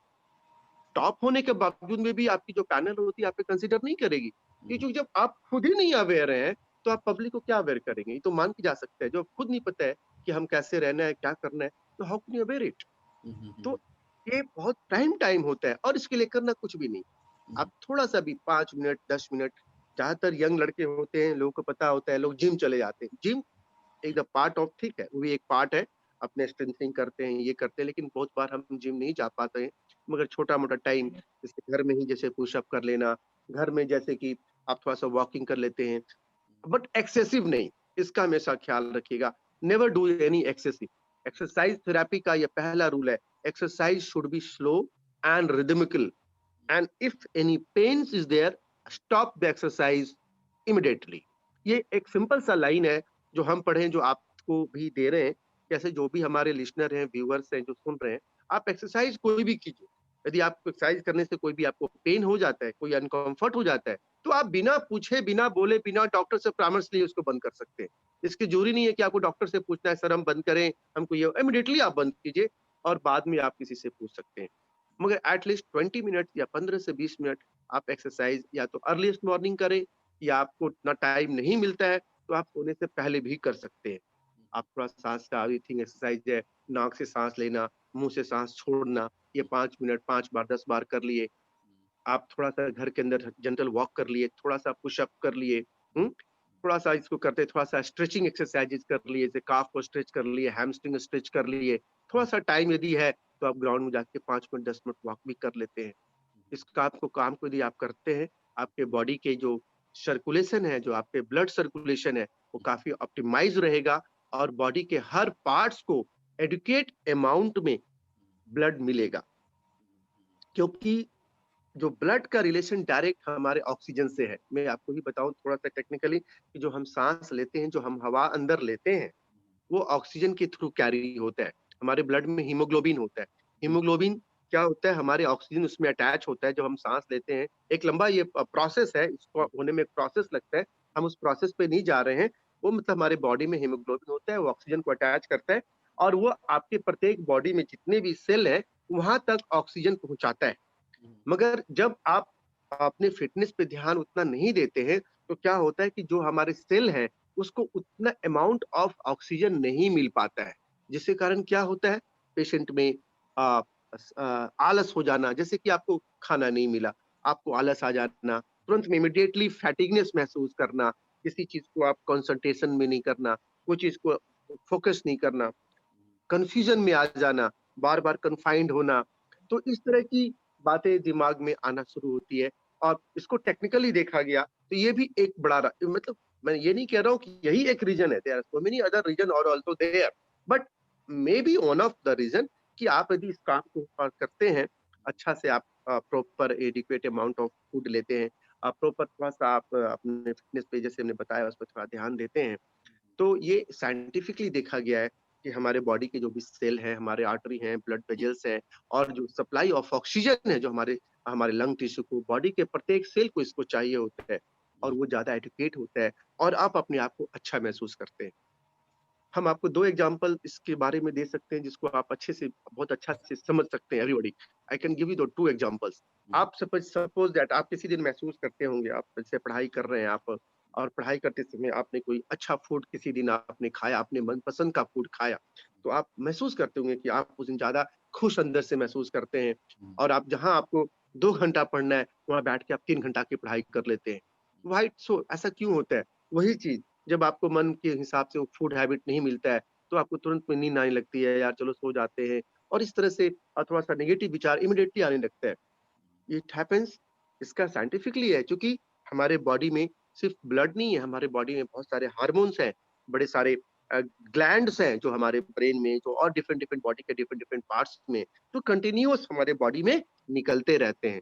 टॉप होने के बावजूद में भी आपकी जो पैनल होती है, आप पे कंसीडर नहीं करेगी। क्योंकि जब आप खुद ही नहीं अवेयर हैं, तो आप पब्लिक को क्या अवेयर करेंगे? ये तो मान के जा सकता है, जब खुद नहीं पता है कि हम कैसे रहना है, क्या करना है, तो how can you aware it? तो ये बहुत प्राइम टाइम होता है, और इसके लिए करना कुछ भी नहीं। आप थोड़ा-सा भी 5 मिनट, 10 मिनट, ज़्यादातर यंग लड़के होते हैं, लोगों को पता होता है, लोग जिम चले जाते हैं। Gym is a part of, ठीक है, वो भी एक पार्ट है, अपने स्ट्रेंथनिंग करते हैं, ये करते हैं, लेकिन बहुत बार हम जिम नहीं जा पाते हैं। मगर छोटा-मोटा टाइम, जैसे घर में ही जैसे पुशअप कर लेना, घर में जैसे कि आप थोड़ा-सा वॉकिंग कर लेते हैं, बट एक्सेसिव नहीं, इसका हमेशा ख्याल रखिएगा। Never do any excessive. Exercise therapy का ये पहला रूल है, exercise should be slow and rhythmical, and if any pains is there, stop the exercise immediately. ये एक सिंपल सा लाइन है, जो हम पढ़े, जो आप को भी दे रहे हैं, जैसे जो भी हमारे लिसनर हैं, व्यूअर्स हैं, जो सुन रहे हैं, आप एक्सरसाइज कोई भी कीजिए। यदि आपको एक्सरसाइज करने से कोई भी आपको पेन हो जाता है, कोई अनकम्फर्ट हो जाता है, तो आप बिना पूछे, बिना बोले, बिना डॉक्टर से परामर्श लिए उसको बंद कर सकते हैं। इसकी ज़रूरी नहीं है कि आपको डॉक्टर से पूछना है, सर हम बंद करें, हमको ये इमीडिएटली आप बंद कीजिए और बाद में आप किसी से पूछ सकते हैं। मगर एट लीस्ट 20 मिनट या 15 से 20 मिनट आप एक्सरसाइज या तो अर्लीस्ट मॉर्निंग करें, या आपको उतना टाइम नहीं मिलता है, तो आप सोने से पहले भी कर सकते हैं। आप थोड़ा सांस का ब्रीथिंग एक्सरसाइज है, नाक से सांस लेना, मुँह से सांस छोड़ना, ये 5 मिनट 5 बार 10 बार कर लिए। आप थोड़ा-सा घर के अंदर जनरल वॉक कर लिए, थोड़ा-सा पुशअप कर लिए, हुँ? थोड़ा-सा इसको करते थोड़ा-सा स्ट्रेचिंग एक्सरसाइज़ेज़ कर लिए, जैसे काफ को स्ट्रेच कर लिए, हैमस्ट्रिंग स्ट्रेच कर लिए। थोड़ा-सा टाइम यदि है, तो आप ग्राउंड में जाके 5 मिनट 10 मिनट वॉक भी कर लेते हैं। इस काम को यदि आप करते हैं, आपके बॉडी के जो सर्कुलेशन है, जो आपके ब्लड सर्कुलेशन है, वो काफ़ी ऑप्टिमाइज़ रहेगा और बॉडी के हर पार्ट्स को एडुकेट अमाउंट में ब्लड मिलेगा। क्योंकि जो ब्लड का रिलेशन डायरेक्ट हमारे ऑक्सीजन से है। मैं आपको भी बताऊँ थोड़ा-सा टेक्निकली कि जो हम साँस लेते हैं, जो हम हवा अंदर लेते हैं, वो ऑक्सीजन के थ्रू कैरी होता है। हमारे ब्लड में हीमोग्लोबिन होता है। हीमोग्लोबिन क्या होता है, हमारे ऑक्सीजन उसमें अटैच होता है, जब हम साँस लेते हैं। एक लंबा ये प्रोसेस है, इसको होने में एक प्रोसेस लगता है। हम उस प्रोसेस पे नहीं जा रहे हैं। वो मतलब हमारे बॉडी में हीमोग्लोबिन होता है, वो ऑक्सीजन को अटैच करता है और वो आपके प्रत्येक बॉडी में जितने भी सेल हैं, वहाँ तक ऑक्सीजन पहुँचाता है। मगर जब आप अपने फ़िटनेस पे ध्यान उतना नहीं देते हैं, तो क्या होता है कि जो हमारे सेल हैं, उसको उतना अमाउंट ऑफ ऑक्सीजन नहीं मिल पाता है। जिसके कारण क्या होता है, पेशेंट में आलस हो जाना, जैसे कि आपको खाना नहीं मिला, आपको आलस आ जाना, तुरंत में इमीडिएटली फैटिगनेस महसूस करना, किसी चीज़ को आप कंसंट्रेशन में नहीं करना, कोई चीज़ को फ़ोकस नहीं करना, कन्फ्यूज़न में आ जाना, बार-बार कन्फाइंड होना। तो इस तरह की बातें दिमाग में आना शुरू होती है और इसको टेक्निकली देखा गया तो ये भी एक बड़ा मतलब मैं ये नहीं कह रहा हूँ कि यही एक रीज़न है, there are so many other reason और also there, but maybe one of the reason कि आप यदि इस काम को करते हैं, अच्छा से आप proper adequate amount of food लेते हैं, प्रॉपर थोड़ा-सा आप अपने फिटनेस पे जैसे हमने बताया उस पे थोड़ा ध्यान देते हैं, तो ये साइंटिफिकली देखा गया है कि हमारे बॉडी के जो भी सेल हैं, हमारे आर्टरी हैं, ब्लड वेसल्स हैं और जो सप्लाई ऑफ ऑक्सीजन है, जो हमारे हमारे लंग टिश्यू को, बॉडी के प्रत्येक सेल को इसको चाहिए होता है और वो ज़्यादा एडुकेट होता है और आप अपने आप को अच्छा महसूस करते हैं। हम आपको 2 एग्ज़ाम्पल इसके बारे में दे सकते हैं जिसको आप अच्छे से बहुत अच्छा से समझ सकते हैं everybody. I can give you the 2 examples. आप सपोज़ दैट आप किसी दिन महसूस करते होंगे, आप जैसे पढ़ाई कर रहे हैं आप और पढ़ाई करते समय आपने कोई अच्छा फूड किसी दिन आपने खाया, अपने मनपसंद का फूड खाया, तो आप महसूस करते होंगे कि आप उस दिन ज़्यादा खुश अंदर से महसूस करते हैं और आप जहाँ आपको 2 घंटा पढ़ना है, वहाँ बैठ के आप 3 घंटा की पढ़ाई कर लेते हैं। व्हाई सो ऐसा क्यों होता है? वही चीज़ जब आपको मन के हिसाब से वो फूड हैबिट नहीं मिलता है, तो आपको तुरंत में नींद आने लगती है, यार चलो सो जाते हैं और इस तरह से थोड़ा-सा नेगेटिव विचार इमीडिएटली आने लगता है। इट हैपेंस इसका साइंटिफिकली है क्योंकि हमारे बॉडी में सिर्फ ब्लड नहीं है, हमारे बॉडी में बहुत सारे हार्मोन्स हैं, बड़े सारे ग्लैंड्स हैं जो हमारे ब्रेन में जो और डिफरेंट डिफरेंट बॉडी के डिफरेंट डिफरेंट पार्ट्स में तो कंटिन्यूअस हमारे बॉडी में निकलते रहते हैं।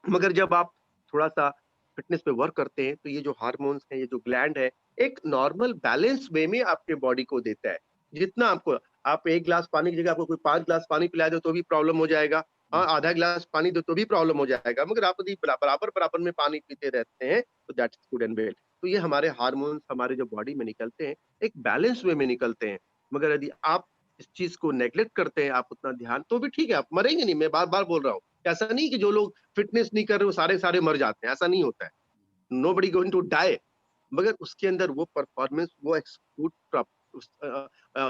मगर जब आप थोड़ा-सा फिटनेस पे वर्क करते हैं, तो ये जो हार्मोन्स हैं, ये जो ग्लैंड है, एक नॉर्मल बैलेंस वे में आपके बॉडी को देता है। जितना आपको आप 1 ग्लास पानी की जगह आपको कोई 5 ग्लास पानी पिला दे तो भी प्रॉब्लम हो जाएगा। आधा ग्लास पानी दो तो भी प्रॉब्लम हो जाएगा। मगर आप यदि बराबर-बराबर में पानी पीते रहते हैं, तो दैट्स गुड एंड वेल। तो ये हमारे हार्मोन्स हमारे जो बॉडी में निकलते हैं, एक बैलेंस वे में निकलते हैं। मगर यदि आप इस चीज़ को नेगलेक्ट करते हैं, आप उतना ध्यान तो भी ठीक है, आप मरेंगे नहीं, मैं बार-बार बोल रहा हूँ। ऐसा नहीं कि जो लोग फिटनेस नहीं कर रहे, वो सारे-सारे मर जाते हैं, ऐसा नहीं होता है। नोबडी गोइंग टू डाई मगर उसके अंदर वो परफॉर्मेंस, वो एक्सक्यूट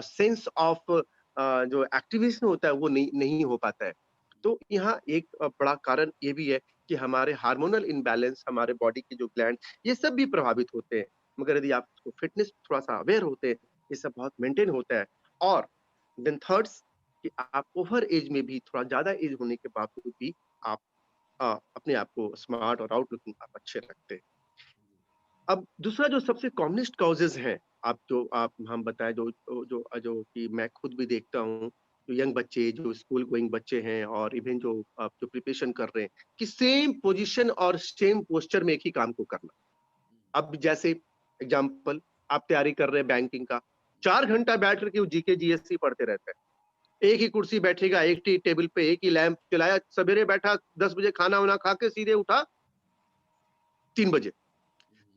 सेंस ऑफ जो एक्टिवेशन होता है, वो नहीं नहीं हो पाता है। तो यहाँ एक बड़ा कारण ये भी है कि हमारे हार्मोनल इम्बैलेंस, हमारे बॉडी के जो ग्लैंड, ये सब भी प्रभावित होते हैं। मगर यदि आप उसको फिटनेस थोड़ा-सा अवेयर होते हैं, ये सब बहुत मेंटेन होता है और देन थर्ड्स कि आप ओवर एज में भी थोड़ा ज़्यादा एज होने के बावजूद भी आप अपने आप को स्मार्ट और आउट लुकिंग आप अच्छे रखते हैं। अब दूसरा जो सबसे कॉमनेस्ट कॉजेज़ हैं, आप हम बताएँ जो कि मैं खुद भी देखता हूँ, जो यंग बच्चे, जो स्कूल गोइंग बच्चे हैं और इवन जो प्रिपरेशन कर रहे हैं, कि सेम पोज़ीशन और सेम पोस्चर में एक ही काम को करना। अब जैसे एग्ज़ाम्पल आप तैयारी कर रहे हैं बैंकिंग का, 4 घंटा बैठ करके वो जीके जीएससी पढ़ते रहते हैं। एक ही कुर्सी बैठेगा, एक ही टेबल पे, एक ही लैंप चलाया, सवेरे बैठा 10 बजे खाना-वाना खा के सीधे उठा 3 बजे।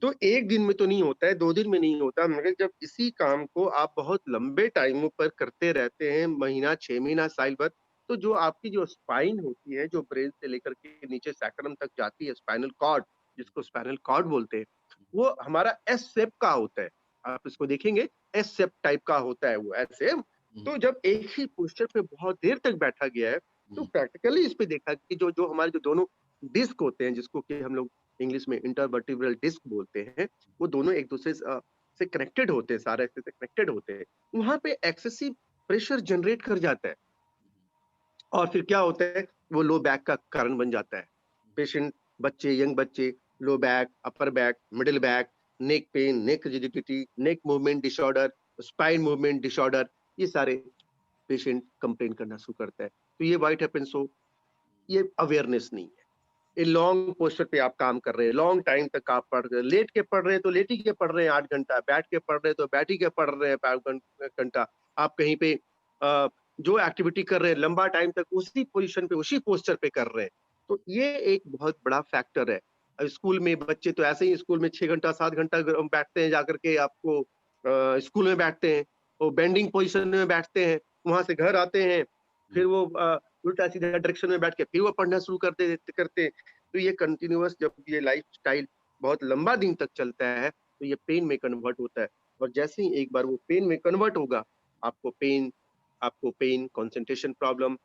तो 1 दिन में तो नहीं होता है, 2 दिन में नहीं होता, मगर जब इसी काम को आप बहुत लंबे टाइमों पर करते रहते हैं, महीना, 6 महीना, साल भर, तो जो आपकी जो स्पाइन होती है, जो ब्रेन से लेकर के नीचे सैक्रम तक जाती है, स्पाइनल कॉर्ड, जिसको स्पाइनल कॉर्ड बोलते हैं, वो हमारा एस शेप का होता है। आप इसको देखेंगे, एस शेप टाइप का होता है वो ऐसे। तो जब एक ही पोस्चर पे बहुत देर तक बैठा गया है, तो प्रैक्टिकली इस पे देखा कि जो जो हमारे जो दोनों डिस्क होते हैं, जिसको कि हम लोग इंग्लिश में इंटरवर्टिब्रल डिस्क बोलते हैं, वो दोनों एक दूसरे से कनेक्टेड होते हैं, सारे से कनेक्टेड होते हैं। वहाँ पे एक्सेसिव प्रेशर जनरेट कर जाता है और फिर क्या होता है, वो लो बैक का कारण बन जाता है। पेशेंट, बच्चे, यंग बच्चे, low back, upper back, middle back, neck pain, neck rigidity, neck movement disorder, spine movement disorder, ये सारे पेशेंट कंप्लेन करना शुरू करता है। तो ये व्हाट हैपेंस, सो ये अवेयरनेस नहीं है। ये लॉन्ग पोस्चर पे आप काम कर रहे हैं, लॉन्ग टाइम तक आप पढ़ रहे हैं, लेट के पढ़ रहे हैं तो लेट ही के पढ़ रहे हैं 8 घंटा, बैठ के पढ़ रहे हैं तो बैठ ही के पढ़ रहे हैं 5 घंटा। आप कहीं पे जो एक्टिविटी कर रहे हैं लंबा टाइम तक उसी पोजीशन पे, उसी पोस्चर पे कर रहे हैं। तो ये एक बहुत बड़ा फैक्टर है। स्कूल में बच्चे तो ऐसे ही स्कूल में 6 घंटा 7 घंटा बैठते हैं, जाकर के आपको स्कूल में बैठते हैं, वो बेंडिंग पोजीशन में बैठते हैं, वहां से घर आते हैं, फिर वो उल्टा सीधा डायरेक्शन में बैठ के फिर वो पढ़ना शुरू करते। तो ये कंटिन्यूअस जब ये लाइफस्टाइल बहुत लंबा दिन तक चलता है, तो ये पेन में कन्वर्ट होता है। और जैसे ही एक बार वो पेन में कन्वर्ट होगा, आपको पेन कंसंट्रेशन प्रॉब्लम,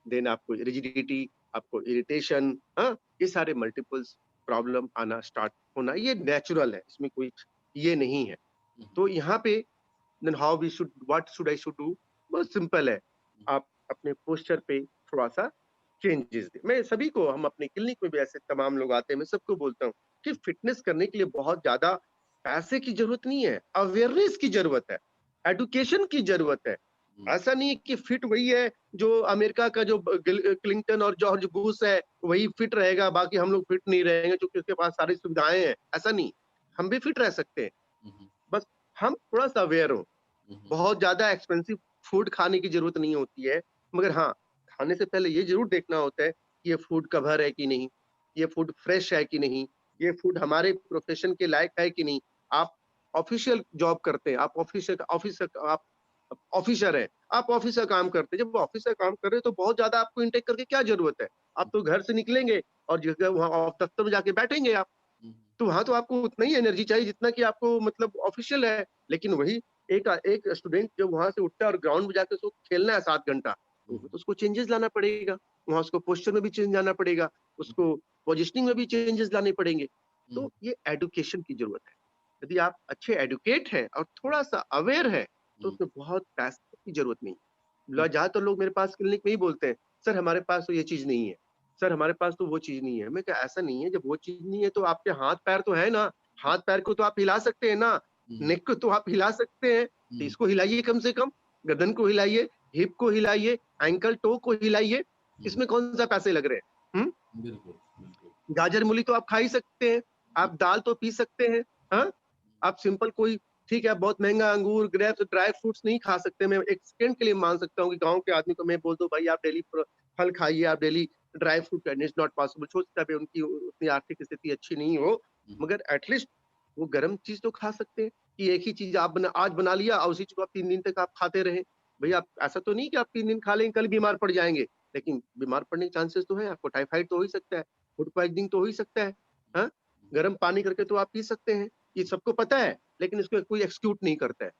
देन आपको रिजिडिटी, आपको इरिटेशन, हाँ, ये सारे मल्टीपल्स प्रॉब्लम आना स्टार्ट होना, ये नेचुरल है, इसमें कोई ये नहीं है। तो यहाँ पे then how we should, what should I should do, बहुत सिंपल है। आप अपने पोस्चर पे थोड़ा-सा चेंजेस दें। मैं सभी को, हम अपने क्लिनिक में भी ऐसे तमाम लोग आते हैं, मैं सबको बोलता हूँ कि फिटनेस करने के लिए बहुत ज़्यादा पैसे की ज़रूरत नहीं है, अवेयरनेस की ज़रूरत है, एडुकेशन की ज़रूरत है। ऐसा नहीं है कि फिट वही है जो अमेरिका का जो क्लिंटन और जॉर्ज बुश है, वही फिट रहेगा, बाकी हम लोग फिट नहीं रहेंगे क्योंकि उसके पास सारी सुविधाएँ हैं, ऐसा नहीं। हम भी फिट रह सकते हैं, बस हम थोड़ा-सा अवेयर हों। बहुत ज़्यादा एक्सपेंसिव फूड खाने की ज़रूरत नहीं होती है, मगर हाँ, खाने से पहले ये ज़रूर देखना होता है कि ये फूड कवर है कि नहीं, ये फूड फ्रेश है कि नहीं, ये फूड हमारे प्रोफ़ेशन के लायक है कि नहीं। आप ऑफ़िशियल जॉब करते हैं, आप आप ऑफ़िसर हैं, आप ऑफ़िस का काम करते हैं। जब ऑफ़िस का काम कर रहे हैं तो बहुत ज़्यादा आपको इनटेक करके क्या ज़रूरत है? आप तो घर से निकलेंगे और जगह वहाँ दफ्तर में जाके बैठेंगे आप। तो वहाँ तो आपको उतना ही एनर्जी चाहिए जितना कि आपको मतलब ऑफिशियल है। लेकिन वही एक एक स्टूडेंट जब वहाँ से उठता है और ग्राउंड में जाके उसको खेलना है 7 घंटा, तो उसको चेंजेस लाना पड़ेगा। वहाँ उसको पोस्चर में भी चेंज लाना पड़ेगा, उसको पोजिशनिंग में भी चेंजेस लाने पड़ेंगे। तो ये एडुकेशन की ज़रूरत है। यदि आप अच्छे एडुकेट हैं और थोड़ा-सा अवेयर हैं, तो उसमें बहुत पैसे की ज़रूरत नहीं है। ज़्यादातर लोग मेरे पास क्लिनिक में ही बोलते हैं, "सर हमारे पास तो ये चीज़ नहीं है। सर हमारे पास तो वो चीज़ नहीं है।" मैं कहा ऐसा नहीं है, जब वो चीज़ नहीं है तो आपके हाथ-पैर तो है ना, हाथ-पैर को तो आप हिला सकते हैं ना, नेक को तो आप हिला सकते हैं, तो इसको हिलाइए कम से कम, गर्दन को हिलाइए, हिप को हिलाइए, एंकल टो को हिलाइए, इसमें कौन-सा पैसे लग रहे हैं? हुँ? बिल्कुल, बिल्कुल। गाजर मूली तो आप खा ही सकते हैं, आप दाल तो पी सकते हैं, हाँ? आप सिंपल कोई, ठीक है, बहुत महँगा अंगूर, ग्रेप्स, ड्राई फ्रूट्स नहीं खा सकते। मैं एक सेकंड के लिए मान सकता हूँ कि गाँव के आदमी को मैं बोल दूँ भाई आप डेली फल खाइए, आप डेली ड्राई फ्रूट खाइए, इट्स नॉट पॉसिबल। हो सकता है उनकी उतनी आर्थिक स्थिति अच्छी नहीं हो, मगर एट लीस्ट वो गरम चीज़ तो खा सकते हैं कि एक ही चीज़ आप आज बना लिया और उसी चीज़ को आप 3 दिन तक आप खाते रहें। भैया आप ऐसा तो नहीं कि आप 3 दिन खा लेंगे, कल बीमार पड़ जाएँगे, लेकिन बीमार पड़ने के चांसेस तो हैं, आपको टाइफाइड तो हो ही सकता है। फूड पॉइज़निंग तो हो ही सकता है, हाँ? गर्म पानी करके तो आप पी सकते हैं, ये सबको पता है, लेकिन इसको कोई एक्सक्यूट नहीं करता है।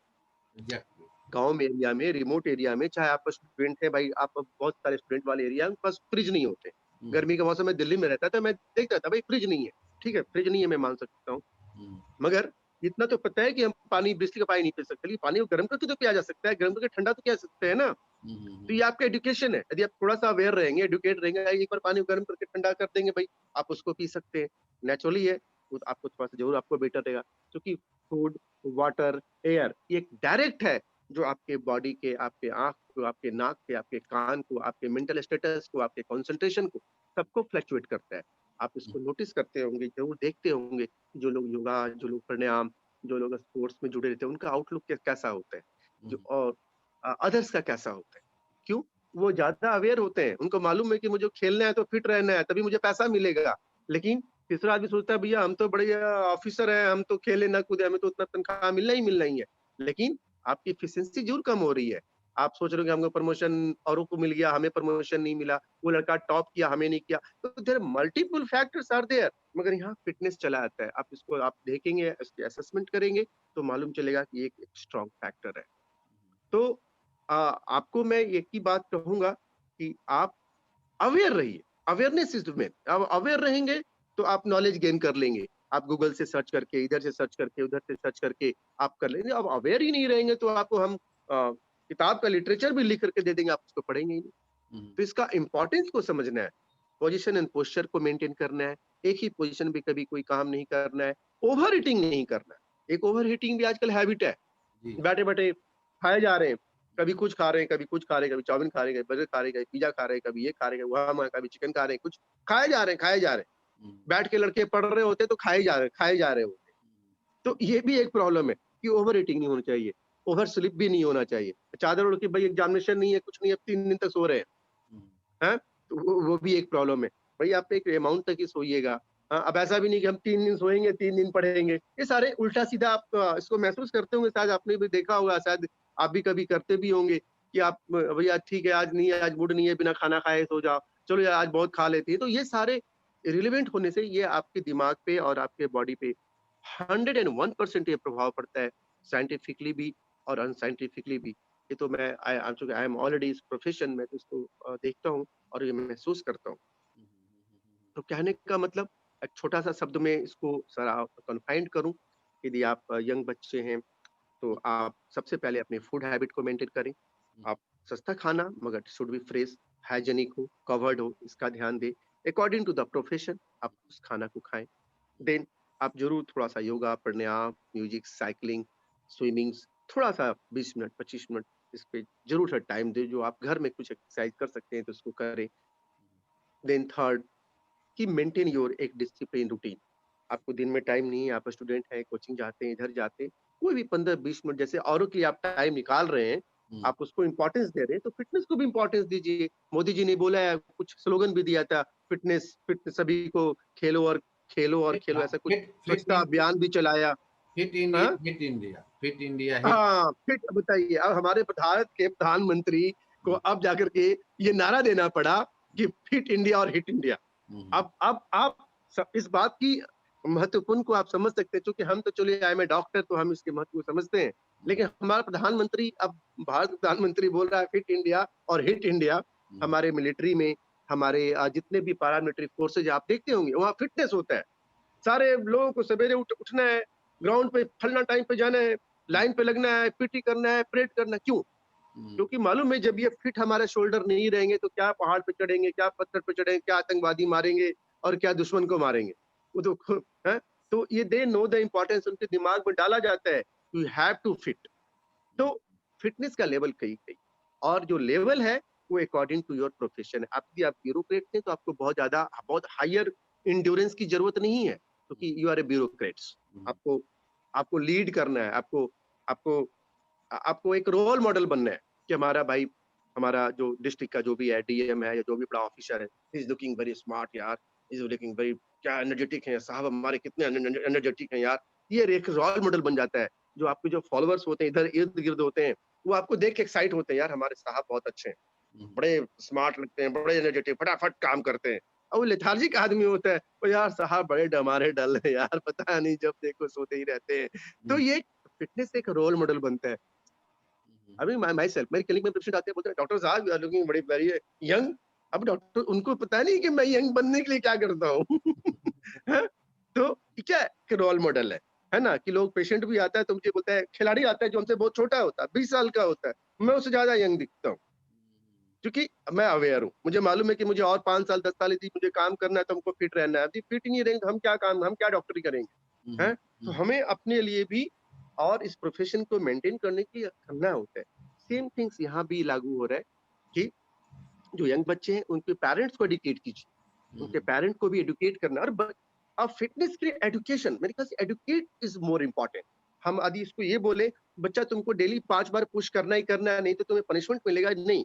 एग्ज़ैक्टली। गाँव में एरिया में, रिमोट एरिया में, चाहे आप स्टूडेंट हैं भाई, आप बहुत सारे स्टूडेंट वाले एरिया में पास फ्रिज नहीं होते। हुँ, गर्मी के मौसम में दिल्ली में रहता था, मैं देखता था भाई फ्रिज नहीं है, ठीक है, फ्रिज नहीं है मैं मान सकता हूँ। हुँ, मगर इतना तो पता है कि हम पानी बिजली का पानी नहीं पी सकते, लेकिन पानी को गर्म करके तो पिया जा सकता है, गर्म करके ठंडा तो पिया सकते हैं ना। हुँ, हुँ, तो हुँ, ये आपका एजुकेशन है। यदि आप थोड़ा-सा अवेयर रहेंगे, एडुकेट रहेंगे, एक बार पानी को गर्म करके ठंडा कर देंगे भई, आप उसको पी सकते हैं। नेचुरली है, वो आपको थोड़ा-सा ज़रूर आपको बेटर रहेगा। क्योंकि फूड, वाटर, एयर ये एक डायरेक्ट है, जो आपके बॉडी के, आपके आँख को, आपके नाक के, आपके कान को, आपके मेंटल स्टेटस को, आपके कंसंट्रेशन को, सबको फ्लक्चुएट करता है। आप हुँ, इसको नोटिस करते होंगे, ज़रूर देखते होंगे, जो लोग योगा, जो लोग प्राणायाम जो लोग स्पोर्ट्स में जुड़े रहते हैं उनका आउटलुक कैसा होता है, जो हम्म, और अदर्स का कैसा होता है। क्यों? वो ज्यादा अवेयर होते हैं, उनको मालूम है कि मुझे खेलना है तो फिट रहना है, तभी मुझे पैसा मिलेगा। लेकिन तीसरा आदमी सोचता है भैया हम तो बड़े ऑफिसर हैं, हम तो खेले ना कूदे, हमें तो उतना तनख्वाह मिलना ही है। लेकिन आपकी एफिशिएंसी जरूर कम हो रही है। आप सोच रहे हो कि हमको प्रमोशन औरों को मिल गया, हमें प्रमोशन नहीं मिला, वो लड़का टॉप किया, हमें नहीं किया। तो there multiple factors are there, मगर यहाँ फिटनेस चला आता है। आप इसको आप देखेंगे, इसकी असेसमेंट करेंगे तो मालूम चलेगा कि एक स्ट्रॉन्ग फैक्टर है। तो आपको मैं एक ही बात कहूंगा कि आप अवेयर रहिए। अवेयरनेस इज में, आप अवेयर रहेंगे तो आप नॉलेज गेन कर लेंगे। आप गूगल से सर्च करके, इधर से सर्च करके, उधर से सर्च करके आप कर लेंगे। अब अवेयर ही नहीं रहेंगे तो आपको हम किताब का लिटरेचर भी लिख करके दे देंगे, आप उसको पढ़ेंगे ही नहीं। हम्म, तो इसका इंपॉर्टेंस को समझना है, पोजीशन एंड पोस्चर को मेंटेन करना है, एक ही पोजीशन पे कभी कोई काम नहीं करना है, ओवर ईटिंग नहीं करना है। एक ओवर ईटिंग भी आजकल हैबिट है, जी, बैठे बैठे खाए जा रहे हैं, कभी कुछ खा रहे हैं, कभी कुछ खा रहे हैं, कभी चाउमीन खा रहे हैं, कभी बर्गर खा रहे हैं, कभी पिज्जा खा रहे हैं, कभी ये खा रहे हैं, वहां कभी चिकन खा रहे हैं, कुछ खाए जा रहे हैं, खाए जा रहे हैं। हम्म, बैठ के लड़के पढ़ रहे होते तो खाए जा रहे होते। तो ये भी एक प्रॉब्लम है कि ओवर ईटिंग नहीं होनी चाहिए, ओवर स्लीप भी नहीं होना चाहिए। चादर ओढ़ के भाई एग्जामिनेशन नहीं है, कुछ नहीं है, 3 दिन तक सो रहे हैं, हम्म, हैं? तो वो भी एक प्रॉब्लम है। भाई आप एक अमाउंट तक ही सोइएगा। अब ऐसा भी नहीं कि हम 3 दिन सोएंगे, 3 दिन पढ़ेंगे। ये सारे उल्टा सीधा आप इसको महसूस करते होंगे, शायद आपने भी देखा होगा, शायद आप भी कभी करते भी होंगे कि आप भैया ठीक है, आज नहीं है, आज मूड नहीं है, बिना खाना खाए सो जाओ, चलो यार आज बहुत खा लेते हैं। तो ये सारे रिलेवेंट होने से ये आपके दिमाग पे और आपके बॉडी पे 101% ये प्रभाव पड़ता है, साइंटिफिकली भी और अनसाइंटिफिकली भी। ये तो मैं आई एम ऑलरेडी इस प्रोफेशन में, तो इसको देखता हूँ और ये महसूस करता हूँ। तो कहने का मतलब, एक छोटा सा शब्द में इसको जरा कन्फाइंड करूं, यदि आप यंग बच्चे हैं तो आप सबसे पहले अपने फूड हैबिट को मेंटेन करें। आप सस्ता खाना, मगर शुड बी फ्रेश, हाइजेनिक हो, कवर्ड हो, इसका ध्यान दें। अकॉर्डिंग टू द प्रोफेशन आप उस खाना को खाएं। देन आप जरूर थोड़ा सा योगा, प्राणायाम, म्यूजिक, साइकिलिंग, स्विमिंग, थोड़ा सा 20 मिनट 25 मिनट इस पे जरूर सा टाइम दें। जो आप घर में कुछ एक्सरसाइज कर सकते हैं तो उसको करें। देन थर्ड, कि मेंटेन योर एक डिसिप्लिन रूटीन। आपको दिन में टाइम नहीं है, आप स्टूडेंट हैं, कोचिंग जाते हैं, इधर जाते हैं, कोई भी 15-20 मिनट जैसे औरों के लिए आप टाइम निकाल रहे हैं, हम्म, आप उसको इंपॉर्टेंस दे रहे हैं, तो फिटनेस को भी इंपॉर्टेंस दीजिए। मोदी जी ने बोला है, कुछ स्लोगन भी दिया था, फिटनेस फिटनेस सभी को, खेलो और खेलो और फिट खेलो, ऐसा कुछ फिट फिट स्वच्छता अभियान भी चलाया। फिट इंडिया, हाँ, hit India, fit India, hit. हाँ, फिट बताइए। अब हमारे भारत के प्रधानमंत्री को हम्म, अब जाकर के ये नारा देना पड़ा कि फिट इंडिया और हिट इंडिया। हम्म, अब आप इस बात की महत्वपूर्ण को आप समझ सकते हैं, क्योंकि हम तो चलिए आई एम ए डॉक्टर, तो हम इसके महत्व को समझते हैं। लेकिन हमारा प्रधानमंत्री, अब भारत का प्रधानमंत्री बोल रहा है फिट इंडिया और हिट इंडिया। हम्म, हमारे मिलिट्री में, हमारे जितने भी पारा मिलिट्री फोर्सेज आप देखते होंगे, वहाँ फिटनेस होता है। सारे लोगों को सवेरे उठना है, ग्राउंड पे फलना टाइम पे जाना है, लाइन पे लगना है, पीटी करना है, परेड करना है। क्यों? हम्म, क्योंकि मालूम है जब ये फिट हमारे शोल्डर नहीं रहेंगे तो क्या पहाड़ पे चढ़ेंगे, क्या पत्थर पे चढ़ेंगे, क्या आतंकवादी मारेंगे और क्या दुश्मन को मारेंगे। वो तो है। तो ये दे नो द इम्पोर्टेंस, उनके दिमाग में डाला जाता है, यू हैव टू फिट। तो फिटनेस का लेवल कई कई, और जो लेवल है वो अकॉर्डिंग टू योर प्रोफेशन है। आप यदि आप ब्यूरोक्रेट थे तो आपको बहुत हायर इंड्योरेंस की जरूरत नहीं है, क्योंकि यू आर ए ब्यूरोक्रेट्स। हम्म, आपको आपको लीड करना है, आपको आपको आपको एक रोल मॉडल बनना है कि हमारा भाई, हमारा जो डिस्ट्रिक्ट का जो भी है, डीएम है या जो भी बड़ा ऑफिसर है, इज लुकिंग वेरी स्मार्ट यार, इज लुकिंग वेरी, क्या एनर्जेटिक है साहब, हमारे कितने एनर्जेटिक हैं यार। ये एक रोल मॉडल बन जाता है। जो आपके जो फॉलोअर्स होते हैं इधर इर्द गिर्द होते हैं, वो आपको देख के एक्साइट होते हैं, यार हमारे साहब बहुत अच्छे हैं, हम्म, बड़े स्मार्ट लगते हैं, बड़े एनर्जेटिक, फटाफट काम करते हैं। और वो लेथार्जिक आदमी होता है, वो यार साहब बड़े डमारे डल है यार, पता नहीं जब देखो सोते ही रहते हैं। तो हम्म, ये फिटनेस एक रोल मॉडल बनता है। अभी माई सेल्फ, मेरे क्लिनिक में पेशेंट आते हैं, बोलते हैं डॉक्टर साहब यू आर लुकिंग बड़ी वेरी यंग। अब डॉक्टर, उनको पता नहीं कि मैं यंग बनने के लिए क्या करता हूँ। हैं? तो ये क्या है, रोल मॉडल है ना, कि लोग, पेशेंट भी आता है तो मुझे बोलता है, खिलाड़ी आता है जो हमसे बहुत छोटा होता है, 20 साल का होता है, मैं उससे ज्यादा यंग दिखता हूँ, क्योंकि मैं अवेयर हूँ, मुझे मालूम है कि मुझे और 5 साल 10 साल यदि मुझे काम करना है तो हमको फिट रहना है। यदि फिट ही नहीं रहेंगे तो हम क्या काम, हम क्या डॉक्टरी करेंगे, हम्म, हैं? तो हमें अपने लिए भी और इस प्रोफेशन को मेंटेन करने की करना होता है। सेम थिंग्स यहाँ भी लागू हो रहा है कि जो यंग बच्चे हैं उनके पेरेंट्स को एडुकेट कीजिए, उनके हम्म, पेरेंट को भी एडुकेट करना। और अब फिटनेस के लिए एडुकेशन, मेरे ख्याल से एडुकेट इज मोर इम्पोर्टेंट। हम यदि इसको ये बोले, बच्चा तुमको डेली 5 बार पुश करना ही करना है, नहीं तो तुम्हें पनिशमेंट मिलेगा, नहीं।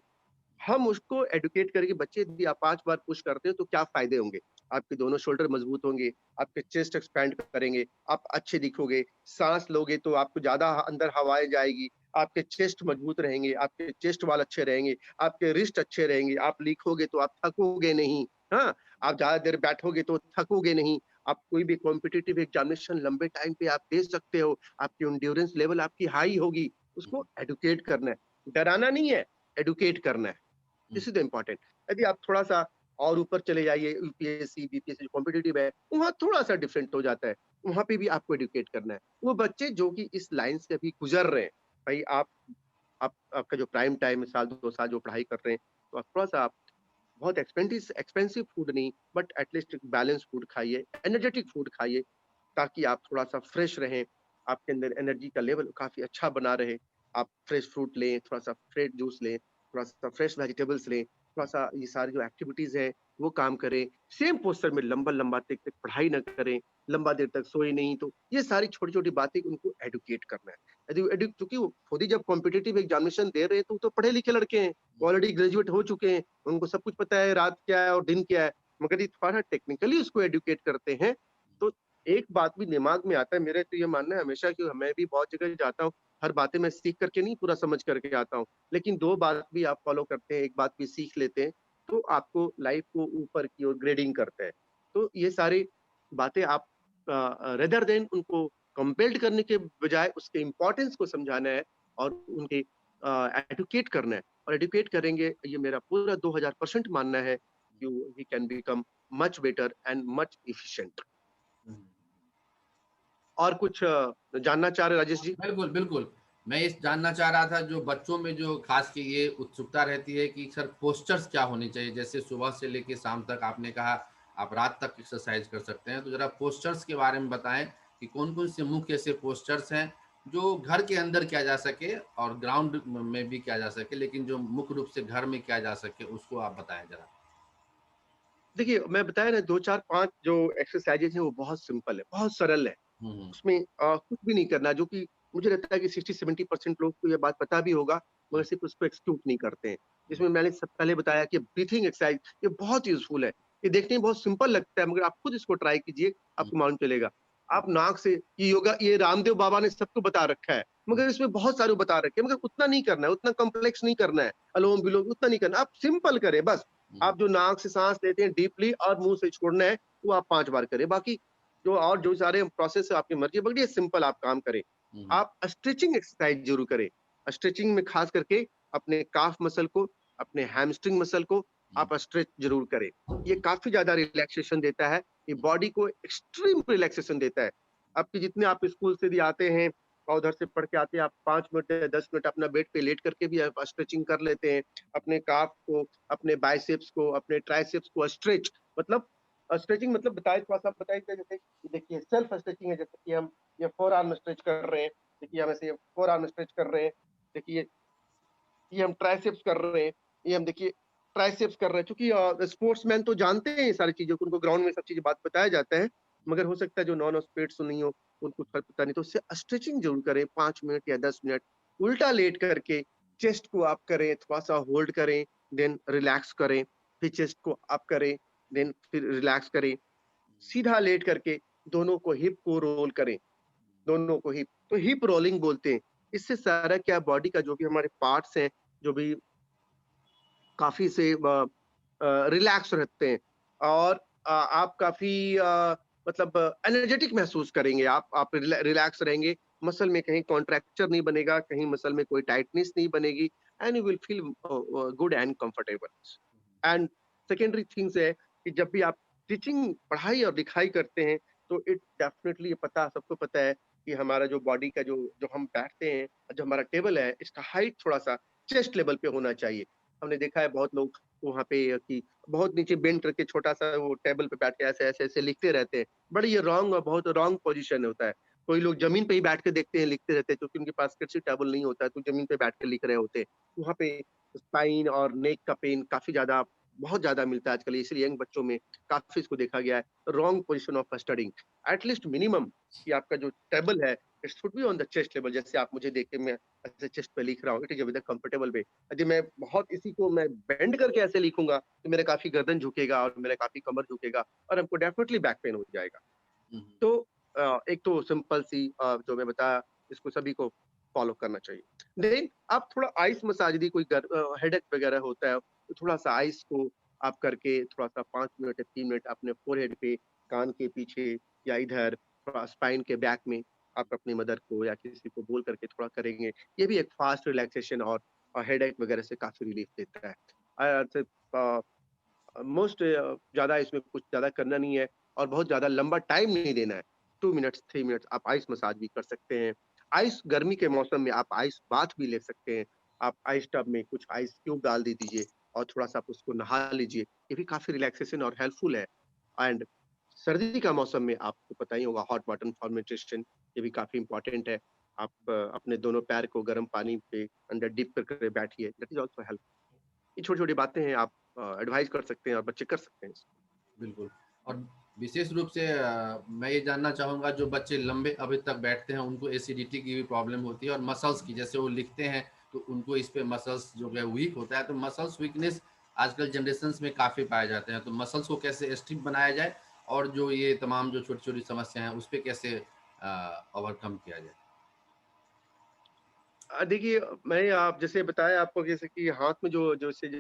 हम उसको एडुकेट करेंगे, बच्चे यदि आप 5 बार पुश करते हो तो क्या फ़ायदे होंगे? आपके दोनों शोल्डर मज़बूत होंगे, आपके चेस्ट एक्सपैंड करेंगे, आप अच्छे दिखोगे, साँस लोगे तो आपको ज़्यादा अंदर हवाएँ जाएगी, आपके चेस्ट मज़बूत रहेंगे, आपके चेस्ट वाल अच्छे रहेंगे, आपके रिस्ट अच्छे रहेंगे, आप लिखोगे तो आप थकोगे नहीं, हाँ? आप ज़्यादा देर बैठोगे तो थकोगे नहीं, आप कोई भी कॉम्पिटिटिव एग्ज़ामिनेशन लंबे टाइम पे आप दे सकते हो, आपकी एंड्योरेंस लेवल आपकी हाई होगी, उसको एडुकेट करना है, डराना नहीं है, एडुकेट करना है। हुँ, दिस इज द इम्पोर्टेंट। यदि आप थोड़ा-सा और ऊपर चले जाइए, यूपीएससी, बीपीएससी जो कॉम्पिटिटिव है, वहाँ थोड़ा-सा डिफरेंट हो जाता है। वहाँ पे भी आपको एडुकेट करना है। वो बच्चे जो कि इस लाइन से अभी गुज़र रहे हैं, भई आप आपका जो प्राइम टाइम है, साल 2 साल जो पढ़ाई कर रहे हैं, तो आप थोड़ा-सा आप बहुत एक्सपेंसिव फूड नहीं, but at least balance food खाइए, एनर्जेटिक फूड खाइए, ताकि आप थोड़ा-सा फ्रेश रहें, आपके अंदर एनर्जी का लेवल काफ़ी अच्छा बना रहे। आप फ्रेश फ्रूट लें, थोड़ा-सा फ्रेश जूस लें, थोड़ा-सा फ्रेश वेजिटेबल्स लें, थोड़ा-सा ये सारी जो एक्टिविटीज़ हैं, वो काम करें। सेम पोस्चर में लंबा-लंबा तक पढ़ाई ना करें, लंबा देर तक सोए नहीं, तो ये सारी छोटी-छोटी बातें उनको एडुकेट करना है। यदि क्योंकि वो खुद ही जब कॉम्पिटिटिव एग्ज़ामिनेशन दे रहे हैं, तो वो तो पढ़े-लिखे लड़के हैं, ऑलरेडी ग्रेजुएट हो चुके हैं, उनको सब कुछ पता है, रात क्या है और दिन क्या है। मगर ये थोड़ा टेक्निकली उसको एडुकेट करते हैं, तो एक बात भी दिमाग में आता है, मेरा तो ये मानना है हमेशा कि मैं भी बहुत जगह जाता हूँ, हर बातें मैं सीख करके नहीं पूरा समझ करके आता हूँ। लेकिन 2 बात भी आप फ़ॉलो करते हैं, एक बात भी सीख लेते हैं, तो आपको लाइफ़ को ऊपर की ओर ग्रेडिंग करते हैं। तो ये सारी बातें आप रेदर देन उनको कंपेल्ड करने के बजाय उसके इम्पोर्टेंस को समझाना है और उनके एडुकेट करना है और एडुकेट करेंगे, ये मेरा पूरा 2000% मानना है कि he can become much better and much efficient. हुँ। और कुछ जानना चाह रहे राजेश जी? बिल्कुल, बिल्कुल। मैं ये जानना चाह रहा था जो बच्चों में जो ख़ास के ये उत्सुकता रहती है कि सर पोस्चर्स क्या होने चाहिए? जैसे सुबह से लेके शाम तक आपने कहा आप रात तक एक्सरसाइज़ कर सकते हैं, तो ज़रा पोस्चर्स के बारे में बताएँ कि कौन-कौन से मुख्य ऐसे पोस्चर्स हैं जो घर के अंदर किया जा सके और ग्राउंड में भी किया जा सके, लेकिन जो मुख्य रूप से घर में किया जा सके उसको आप बताएँ ज़रा? देखिए, मैं बताया ना 2, 4, 5 जो एक्सरसाइज़ेज़ हैं वो बहुत सिंपल है, बहुत सरल है। हुँ, हुँ। उसमें कुछ भी नहीं करना, जो कि मुझे लगता है कि 60-70% लोग को ये बात पता भी होगा, मगर हुँ, सिर्फ़ उसको एक्ज़ीक्यूट नहीं करते हैं। हुँ, जिसमें मैंने सब पहले बताया कि ब्रीथिंग एक्सरसाइज़ ये बहुत यूज़फुल है। ये देखने में बहुत सिंपल लगता है, मगर आप खुद इसको ट्राई कीजिए, हुँ, आपको मालूम चलेगा। हुँ, आप नाक से ये योगा ये रामदेव बाबा ने सबको बता रखा है, हुँ, मगर इसमें बहुत सारे बता रखे हैं, मगर उतना नहीं करना है, उतना कॉम्प्लेक्स नहीं करना है, अनुलोम-विलोम उतना नहीं करना है, आप सिंपल करें बस। हुँ, आप जो नाक से साँस लेते हैं डीपली और मुँह से छोड़ना है, वो आप 5 बार करें। बाकी जो सारे प्रोसेस है आपकी मर्ज़ी है, बट ये सिंपल आप काम करें। हुँ, आप स्ट्रेचिंग एक्सरसाइज़ ज़रूर करें। स्ट्रेचिंग में ख़ास करके अपने काफ मसल को, अपने हैमस्ट्रिंग मसल को हुँ, आप स्ट्रेच ज़रूर करें। ये काफ़ी ज़्यादा रिलैक्सेशन देता है, ये बॉडी को एक्सट्रीम रिलैक्सेशन देता है। आपके जितने आप स्कूल से भी आते हैं और उधर से पढ़ के आते हैं, आप 5 मिनट या 10 मिनट अपना बेड पे लेट करके भी आप स्ट्रेचिंग कर लेते हैं। अपने काफ को, अपने बाइसेप्स को, अपने ट्राइसेप्स को स्ट्रेच मतलब स्ट्रेचिंग मतलब बताएँ थोड़ा-सा बताएँ क्या जैसे देखिए सेल्फ स्ट्रेचिंग है जैसे कि हम ये फोरआर्म स्ट्रेच कर रहे हैं, देखिए हम ऐसे फोरआर्म स्ट्रेच कर रहे हैं, देखिए ये हम ट्राइसेप्स कर रहे हैं, ये हम देखिए ट्राइसेप्स कर रहे हैं क्योंकि स्पोर्ट्समैन तो जानते हैं ये सारी चीज़ें को, उनको ग्राउंड में सब चीज़ें बात बताया जाता है, मगर हो सकता है जो नॉन स्पोर्ट्स नहीं हो, उनको पता नहीं, तो उससे स्ट्रेचिंग ज़रूर करें 5 मिनट या 10 मिनट, उल्टा लेट करके चेस्ट को आप करें, थोड़ा-सा होल्ड करें, देन रिलैक्स करें, फिर चेस्ट को अप करें, देन फिर रिलैक्स करें। सीधा लेट करके दोनों को हिप को रोल करें, दोनों को हिप, तो हिप रोलिंग बोलते हैं। इससे सारा क्या बॉडी का जो भी हमारे पार्ट्स हैं, जो भी काफ़ी से रिलैक्स रहते हैं और आप काफ़ी मतलब एनर्जेटिक महसूस करेंगे आप रिलैक्स रहेंगे, मसल में कहीं कॉन्ट्रैक्चर नहीं बनेगा, कहीं मसल में कोई टाइटनेस नहीं बनेगी and you will feel good and comfortable. And secondary things है कि जब भी आप टीचिंग पढ़ाई और लिखाई करते हैं, तो इट डेफिनिटली ये पता सबको पता है कि हमारा जो बॉडी का जो जो हम बैठते हैं, जो हमारा टेबल है, इसका हाइट थोड़ा-सा चेस्ट लेवल पे होना चाहिए। हमने देखा है बहुत लोग वहाँ पे कि बहुत नीचे बेंड करके छोटा-सा वो टेबल पे बैठ के ऐसे-ऐसे लिखते रहते हैं। बड़ी ये रॉन्ग और बहुत रॉन्ग पोज़ीशन होता है। कोई लोग ज़मीन पे ही बैठ के देखते हैं, लिखते रहते हैं क्योंकि उनके पास कुर्सी टेबल नहीं होता है, तो ज़मीन पे बैठ के लिख रहे होते हैं। वहाँ पे स्पाइन और नेक का पेन काफ़ी ज़्यादा बहुत ज़्यादा मिलता है आजकल, इसलिए यंग बच्चों में काफ़ी इसको देखा गया है। Wrong position of studying, at least minimum कि आपका जो टेबल है, it should be on the chest level. जैसे आप मुझे देख के मैं ऐसे चेस्ट पे लिख रहा हूँ, it is with a comfortable way. यदि मैं बहुत इसी को मैं बेंड करके ऐसे लिखूँगा, तो मेरा काफ़ी गर्दन झुकेगा और मेरा काफ़ी कमर झुकेगा और हमको डेफिनिटली बैक पेन हो जाएगा। हुँ, तो एक तो सिंपल सी जो मैं बताया, इसको सभी को फॉलो करना चाहिए। देन आप थोड़ा आइस मसाज, यदि कोई हेडेक वगैरह होता है, तो थोड़ा-सा आइस को आप करके थोड़ा-सा 5 मिनट या 3 मिनट अपने फोरहेड पे, कान के पीछे या इधर थोड़ा स्पाइन के बैक में आप अपनी मदर को या किसी को बोल करके थोड़ा करेंगे। ये भी एक फास्ट रिलैक्सेशन और हेडेक वगैरह से काफ़ी रिलीफ देता है। सिर्फ मोस्ट ज़्यादा इसमें कुछ ज़्यादा करना नहीं है और बहुत ज़्यादा लंबा टाइम नहीं देना है। 2 मिनट्स, 3 मिनट्स आप आइस मसाज भी कर सकते हैं। आइस गर्मी के मौसम में आप आइस बाथ भी ले सकते हैं। आप आइस टब में कुछ आइस क्यूब डाल दे दीजिए और थोड़ा-सा आप उसको नहा लीजिए। ये भी काफ़ी रिलैक्सेशन और हेल्पफुल है। एंड सर्दी का मौसम में आपको पता ही होगा, हॉट वाटर फॉर्मेंटेशन ये भी काफ़ी इम्पोर्टेंट है। आप अपने दोनों पैर को गर्म पानी पे अंदर डिप करके बैठिए, दैट इज़ आल्सो हेल्प। ये छोटी-छोटी बातें हैं, आप एडवाइस कर सकते हैं और बच्चे कर सकते हैं इसको। बिल्कुल। और विशेष रूप से मैं ये जानना चाहूँगा, जो बच्चे लंबे अवधि तक बैठते हैं उनको एसिडिटी की भी प्रॉब्लम होती है और मसल्स की, जैसे वो लिखते हैं तो उनको इस पे मसल्स जो है वीक होता है, तो मसल्स वीकनेस आजकल जनरेशन्स में काफ़ी पाए जाते हैं, तो मसल्स को कैसे स्टिफ बनाया जाए और जो ये तमाम जो छोटी-छोटी समस्याएँ हैं उस पे कैसे ओवरकम किया जाए? देखिए मैं आप जैसे बताया आपको, जैसे कि हाथ में जो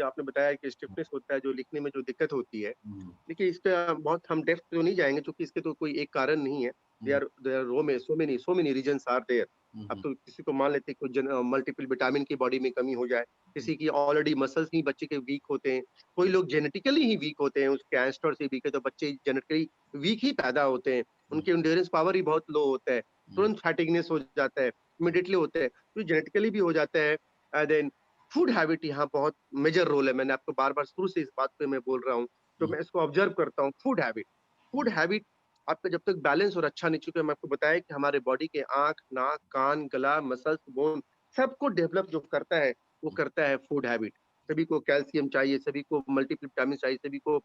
आपने बताया कि स्टिफनेस होता है, जो लिखने में जो दिक्कत होती है। हुँ, देखिए इसका बहुत हम डेप्थ तो नहीं जाएँगे, क्योंकि इसके तो कोई एक कारण नहीं है। हुँ, देयर रो में so many reasons are there. हुँ, अब हुँ, तो किसी को मान लेते हैं कुछ मल्टीपल विटामिन की बॉडी में कमी हो जाए, हुँ, किसी की ऑलरेडी मसल्स ही बच्चे के वीक होते हैं, कोई लोग जेनेटिकली ही वीक होते हैं, उसके एंसेस्टर से वीक है, तो बच्चे जेनेटिकली वीक ही पैदा होते हैं। हुँ, उनकी एंड्योरेंस पावर ही बहुत लो होता है, हुँ, तुरंत फैटिगनेस हो जाता है, इमीडिएटली होता है, तो जेनेटिकली भी हो जाता है। देन फूड हैबिट यहाँ बहुत मेजर रोल है। मैंने आपको बार-बार शुरू से इस बात पे मैं बोल रहा हूँ, तो हुँ, मैं इसको ऑब्जर्व करता हूँ। फूड हैबिट आपका जब तक बैलेंस और अच्छा नहीं, चूँकि मैं आपको बताया कि हमारे बॉडी के आँख, नाक, कान, गला, मसल्स, बोन सबको डेवलप जो करता है, वो हुँ, करता है फूड हैबिट। सभी को कैल्शियम चाहिए, सभी को मल्टीपल विटामिन चाहिए, सभी को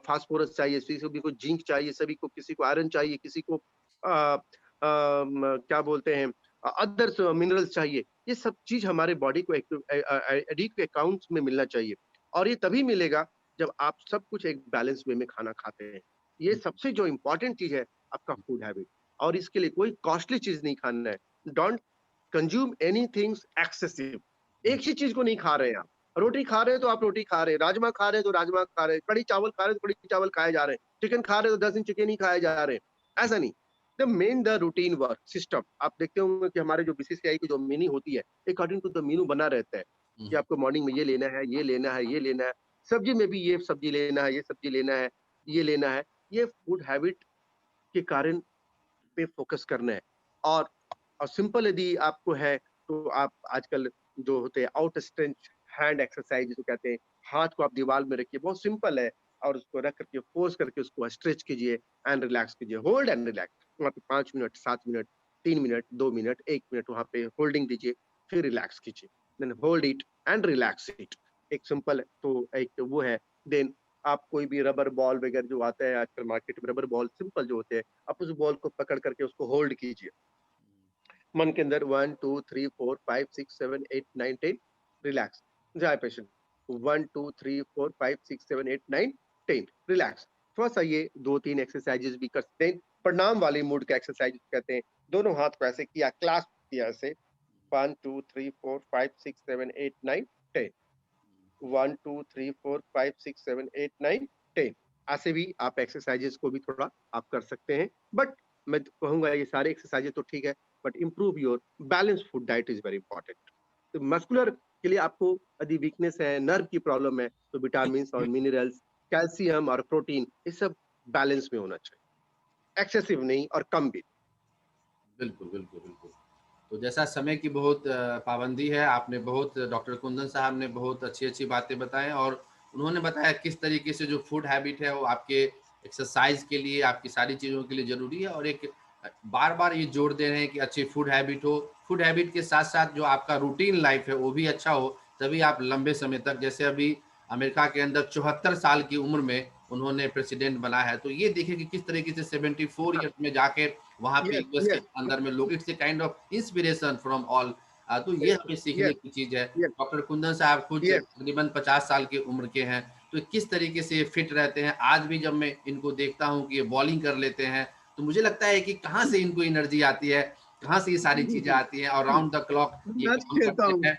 फास्फोरस चाहिए, सभी को जिंक चाहिए, सभी को, किसी को आयरन चाहिए, किसी को क्या बोलते हैं, अदर्स मिनरल्स चाहिए। ये सब चीज़ हमारे बॉडी को एडिक्वेट अकाउंट्स में मिलना चाहिए और ये तभी मिलेगा जब आप सब कुछ एक बैलेंस वे में खाना खाते हैं। ये हुँ, सबसे जो इम्पोर्टेंट चीज़ है, आपका फूड हैबिट, और इसके लिए कोई कॉस्टली चीज़ नहीं खाना है। Don't consume anythings excessive. हुँ, एक ही चीज़ को नहीं खा रहे हैं आप। रोटी खा रहे हैं तो आप रोटी खा रहे हैं, राजमा खा रहे हैं तो राजमा खा रहे हैं, कढ़ी चावल खा रहे हैं तो कढ़ी चावल खाए जा रहे हैं, चिकन खा रहे हैं तो 10 दिन चिकन ही खाए जा रहे हैं। ऐसा नहीं। द रूटीन वर्क सिस्टम, आप देखते होंगे कि हमारे जो बीसीसीआई की जो मेन्यू होती है, अकॉर्डिंग टू द मेन्यू बना रहता है हुँ, कि आपको मॉर्निंग में ये लेना है, ये लेना है, ये लेना है। सब्जी में भी ये सब्जी लेना है, ये सब्जी लेना है, ये लेना है। ये फूड हैबिट के कारण पे फ़ोकस करना है। और सिंपल यदि आपको है, तो आप आजकल जो होते हैं आउट स्ट्रेच हैंड एक्सरसाइज जिसको कहते हैं, हाथ को आप दीवार में रखिए, बहुत सिंपल है, और उसको रख करके फोर्स करके उसको स्ट्रेच कीजिए एंड रिलैक्स कीजिए, होल्ड एंड रिलैक्स। वहाँ पे 5 minute, 7 minute, 3 minute, 2 minute, 1 minute वहाँ पे होल्डिंग दीजिए, फिर रिलैक्स कीजिए। Then hold it and relax it. एक सिंपल तो एक वो है। देन आप कोई भी रबर बॉल वगैरह जो आता है आजकल मार्केट में, रबर बॉल सिंपल जो होते हैं, आप उस बॉल को पकड़ करके उसको होल्ड कीजिए मन के अंदर, 1 2 3 4 5 6 7 8 9 10, रिलैक्स। जाए पेशेंट, 1 2 3 4 5 6 7 8 9 10, रिलैक्स। थोड़ा सा ये 2-3 एक्सरसाइजेस भी कर सकते हैं। प्रणाम वाली मूड का एक्सरसाइज कहते हैं। दोनों हाथ को ऐसे किया, क्लास्प किया ऐसे, 1 2 3 4 5 6 7 8 9 10, 1 2 3 4 5 6 7 8 9 10। ऐसे भी आप एक्सरसाइजेस को भी थोड़ा आप कर सकते हैं। बट मैं तो कहूँगा ये सारे एक्सरसाइजेस तो ठीक है, but improve your balance food diet is very important. तो मस्कुलर के लिए आपको यदि वीकनेस है, नर्व की प्रॉब्लम है, तो विटामिन्स और मिनरल्स, कैल्शियम और प्रोटीन, ये सब बैलेंस में होना चाहिए। एक्सेसिव नहीं और कम भी। बिल्कुल, बिल्कुल, बिल्कुल। तो जैसा समय की बहुत पाबंदी है, आपने बहुत, डॉक्टर कुंदन साहब ने बहुत अच्छी-अच्छी बातें बताएँ और उन्होंने बताया किस तरीके से जो फूड हैबिट है वो आपके एक्सरसाइज़ के लिए, आपकी सारी चीज़ों के लिए ज़रूरी है और एक बार-बार ये जोड़ दे रहे हैं कि अच्छी फूड हैबिट हो। फूड हैबिट के साथ-साथ जो आपका रूटीन लाइफ़ है वो भी अच्छा हो, तभी आप लंबे समय तक, जैसे अभी अमेरिका के अंदर 74 साल की उम्र में उन्होंने प्रेसिडेंट बना है। तो ये देखिए कि किस तरीके से 74 हाँ, ईयर्स में जाके वहाँ पे यस, यूएस के यस, अंदर में लोग, it's a kind of inspiration from all. तो ये हमें सीखने यस, की चीज़ है। यस, डॉक्टर कुंदन साहब खुद यस, तकरीबन 50 साल की उम्र के हैं, तो किस तरीके से फिट रहते हैं। आज भी जब मैं इनको देखता हूँ कि ये बॉलिंग कर लेते हैं, तो मुझे लगता है कि कहाँ से इनको एनर्जी आती है, कहाँ से ये सारी चीज़ें आती हैं, और राउंड द क्लॉक ये मैच काम खेलता करते हूँ। हैं।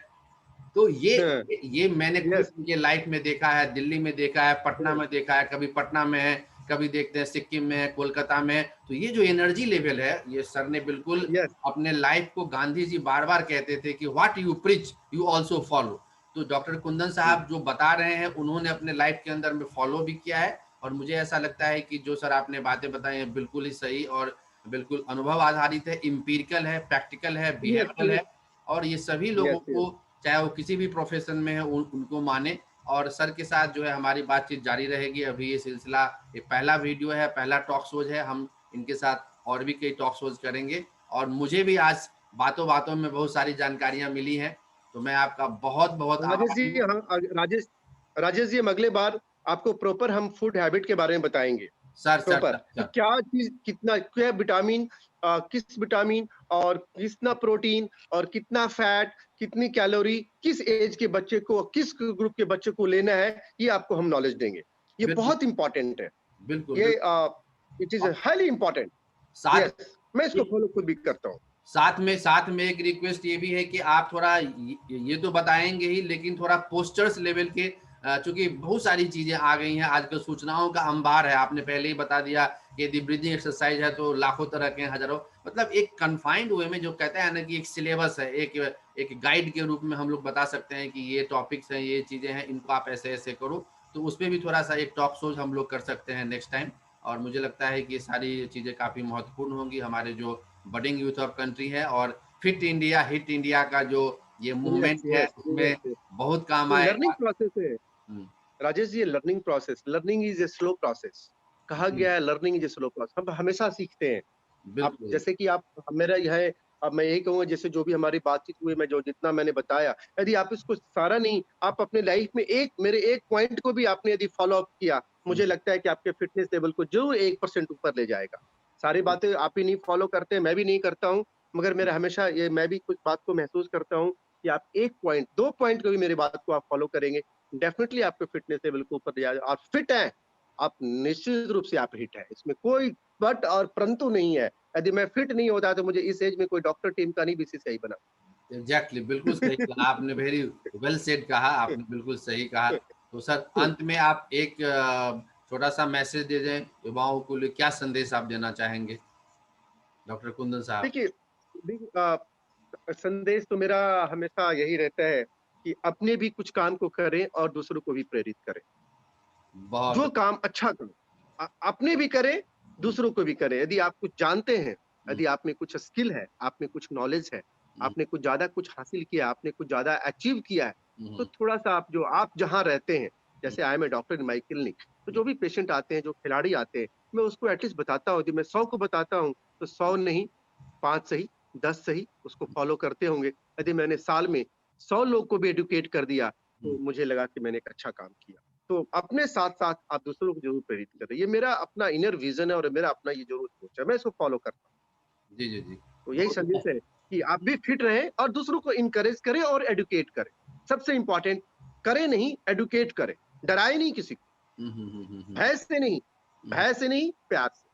तो ये हाँ, ये मैंने खुद यस, उनके लाइफ में देखा है, दिल्ली में देखा है, पटना यस, में देखा है, कभी पटना में है, कभी देखते हैं सिक्किम में है, कोलकाता में है। तो ये जो एनर्जी लेवल है, ये सर ने बिल्कुल यस, अपने लाइफ को, गांधी जी बार-बार कहते थे कि what you preach you also follow. तो डॉक्टर कुंदन साहब जो बता रहे हैं, उन्होंने अपने लाइफ के अंदर में फॉलो भी किया है, और मुझे ऐसा लगता है कि जो सर आपने बातें बताई हैं बिल्कुल ही सही और बिल्कुल अनुभव आधारित है, एम्पिरिकल है, प्रैक्टिकल है, यस, बिहेवियरल है, और ये सभी लोगों यस, यस, को, चाहे वो किसी भी प्रोफेशन में है, उनको माने। और सर के साथ जो है हमारी बातचीत जारी रहेगी। अभी ये सिलसिला, ये पहला वीडियो है, पहला टॉक शोज है। हम इनके साथ और भी कई टॉक शोज करेंगे, और मुझे भी आज बातों बातों में बहुत सारी जानकारियां मिली हैं। तो मैं आपका बहुत बहुत राजेश जी, आभारी हूँ। हाँ, राजेश जी, हम अगले बार आपको प्रॉपर हम फूड हैबिट के बारे में बताएंगे। सर सर प्रॉपर सर कि सर। क्या चीज, कितना, क्या विटामिन, किस विटामिन और कितना प्रोटीन और कितना फैट, कितनी कैलोरी, किस एज के बच्चे को, किस ग्रुप के बच्चे को लेना है, ये आपको हम नॉलेज देंगे। ये बिल्कुल बहुत इंपॉर्टेंट है। बिल्कुल ये बिल्कुल। इट इज और हाईली इंपॉर्टेंट। साथ यस, मैं इसको एक फॉलो खुद भी करता हूँ। साथ में एक रिक्वेस्ट ये भी है कि आप थोड़ा ये तो बताएंगे ही, लेकिन थोड़ा पोस्टर्स लेवल के, चूंकि बहुत सारी चीजें आ गई हैं आजकल, सूचनाओं का अंबार है। आपने पहले ही बता दिया कि यदि ब्रीदिंग एक्सरसाइज है तो लाखों तरह के हैं, हजारों, मतलब एक कन्फाइंड वे में, जो कहते हैं ना कि एक सिलेबस है, एक गाइड के रूप में हम लोग बता सकते हैं कि ये टॉपिक्स हैं, ये चीजें हैं, इनको आप ऐसे ऐसे करो। तो उसपे भी थोड़ा सा एक टॉक शोज हम लोग कर सकते हैं नेक्स्ट टाइम। और मुझे लगता है कि ये सारी चीजें काफी महत्वपूर्ण होंगी हमारे जो बडिंग यूथ ऑफ कंट्री है, और फिट इंडिया हिट इंडिया का जो ये यस, मूवमेंट है, यस, उसमें यस। बहुत काम ये लर्निंग आएगा। प्रोसेस है hmm, Rajesh ji, learning process, learning is a slow process. कहा जी गया है learning is a slow process, हम हमेशा सीखते हैं। आप बिल्कुल। जैसे कि आप, मेरा यह है, अब मैं यही कहूंगा, जैसे जो भी हमारी बातचीत हुई, मैं जो जितना मैंने बताया, यदि आप इसको सारा नहीं, आप अपने लाइफ में मेरे एक पॉइंट को भी आपने यदि फॉलो अप किया, हम्म, मुझे लगता है कि आपके फिटनेस लेवल को जरूर 1% ऊपर ले जाएगा। सारी बातें आप ही नहीं फॉलो करते, मैं भी नहीं करता हूँ, मगर मेरा हमेशा ये, मैं भी कुछ बात को महसूस करता हूँ कि आप एक पॉइंट, 2 पॉइंट को भी मेरी बात को आप फॉलो करेंगे, डेफिनेटली आपके फिटनेस लेवल को ऊपर ले जाएगा। आप फिट हैं, आप निश्चित रूप से आप हिट है, इसमें कोई बट और परंतु नहीं है। यदि मैं फिट नहीं होता तो मुझे इस एज में कोई डॉक्टर टीम का नहीं बीसीसीआई बना। एग्जैक्टली, बिल्कुल सही कहा आपने, वेरी वेल सेड कहा आपने, बिल्कुल सही कहा। तो सर, अंत में आप एक छोटा सा मैसेज दे दें युवाओं को लिए, क्या संदेश आप देना चाहेंगे डॉक्टर कुंदन साहब? देखिए, संदेश तो मेरा हमेशा यही रहता है कि अपने भी कुछ काम को करें और दूसरों को भी प्रेरित करें। बहुत। जो काम अच्छा करो, अपने भी करें, दूसरों को भी करें। यदि आप कुछ जानते हैं, हम्म, यदि आप में कुछ स्किल है, आप में कुछ नॉलेज है, हम्म, आपने कुछ ज्यादा कुछ हासिल किया, आपने कुछ ज्यादा अचीव किया है, तो हम्म, थोड़ा सा आप जहाँ रहते हैं, हम्म, जैसे I am a doctor in my clinic, तो जो भी पेशेंट आते हैं, जो खिलाड़ी आते हैं, मैं उसको एटलीस्ट बताता हूँ। यदि मैं 100 को बताता हूँ, तो 100 नहीं, 5 सही, 10 सही उसको फॉलो करते होंगे। यदि मैंने साल में 100 लोग को भी एडुकेट कर दिया, हम्म, तो मुझे लगा कि मैंने एक अच्छा काम किया। तो अपने साथ-साथ आप दूसरों को ज़रूर प्रेरित करें। ये मेरा अपना इनर विज़न है और मेरा अपना ये ज़रूर सोच है। मैं इसको फ़ॉलो करता हूँ। जी जी जी। तो यही संदेश बहुत। है कि आप भी फिट रहें और दूसरों को एनकरेज करें और एडुकेट करें। सबसे इम्पोर्टेंट, करें नहीं, एडुकेट करें। डराएँ नहीं किसी को। हम्म, हम्म, हम्म, हम्म, हम्म, भय से नहीं, हम्म, भय से नहीं, प्यार से,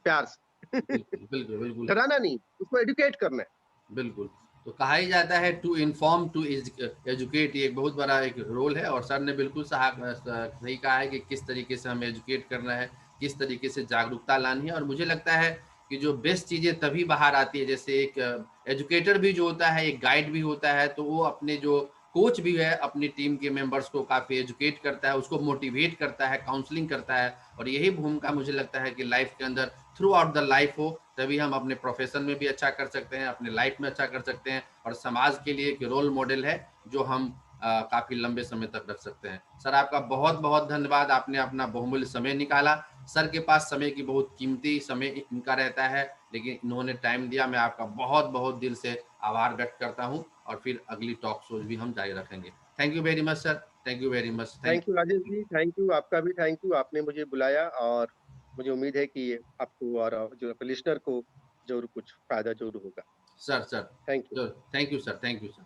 प्यार से। बिल्कुल बिल्कुल बिल्कुल। डराना नहीं, उसको एडुकेट करना है। बिल्कुल। तो कहा ही जाता है टू इन्फॉर्म टू एजुकेट, ये एक बहुत बड़ा एक रोल है, और सर ने बिल्कुल सही कहा है कि किस तरीके से हमें एजुकेट करना है, किस तरीके से जागरूकता लानी है। और मुझे लगता है कि जो बेस्ट चीज़ें तभी बाहर आती है, जैसे एक एजुकेटर भी जो होता है, एक गाइड भी होता है, तो वो अपने जो कोच भी है, अपनी टीम के मेंबर्स को काफ़ी एजुकेट करता है, उसको मोटिवेट करता है, काउंसलिंग करता है। और यही भूमिका मुझे लगता है कि लाइफ के अंदर थ्रू आउट द लाइफ हो, तभी हम अपने प्रोफेशन में भी अच्छा कर सकते हैं, अपने लाइफ में अच्छा कर सकते हैं, और समाज के लिए एक रोल मॉडल है जो हम काफ़ी लंबे समय तक रख सकते हैं। सर, आपका बहुत बहुत धन्यवाद, आपने अपना बहुमूल्य समय निकाला। सर के पास समय की बहुत कीमती समय इनका रहता है, लेकिन इन्होंने टाइम दिया। मैं आपका बहुत बहुत दिल से आभार व्यक्त करता हूँ, और फिर अगली टॉक शोज भी हम जारी रखेंगे। Thank you very much sir. Thank you very much. Thank you Rajesh ji, thank you, आपका भी थैंक यू, आपने मुझे बुलाया और मुझे उम्मीद है कि आपको और जो लिसनर को ज़रूर कुछ फ़ायदा ज़रूर होगा। Sir, sir. Thank you. Sure. Thank you, sir. Thank you, sir.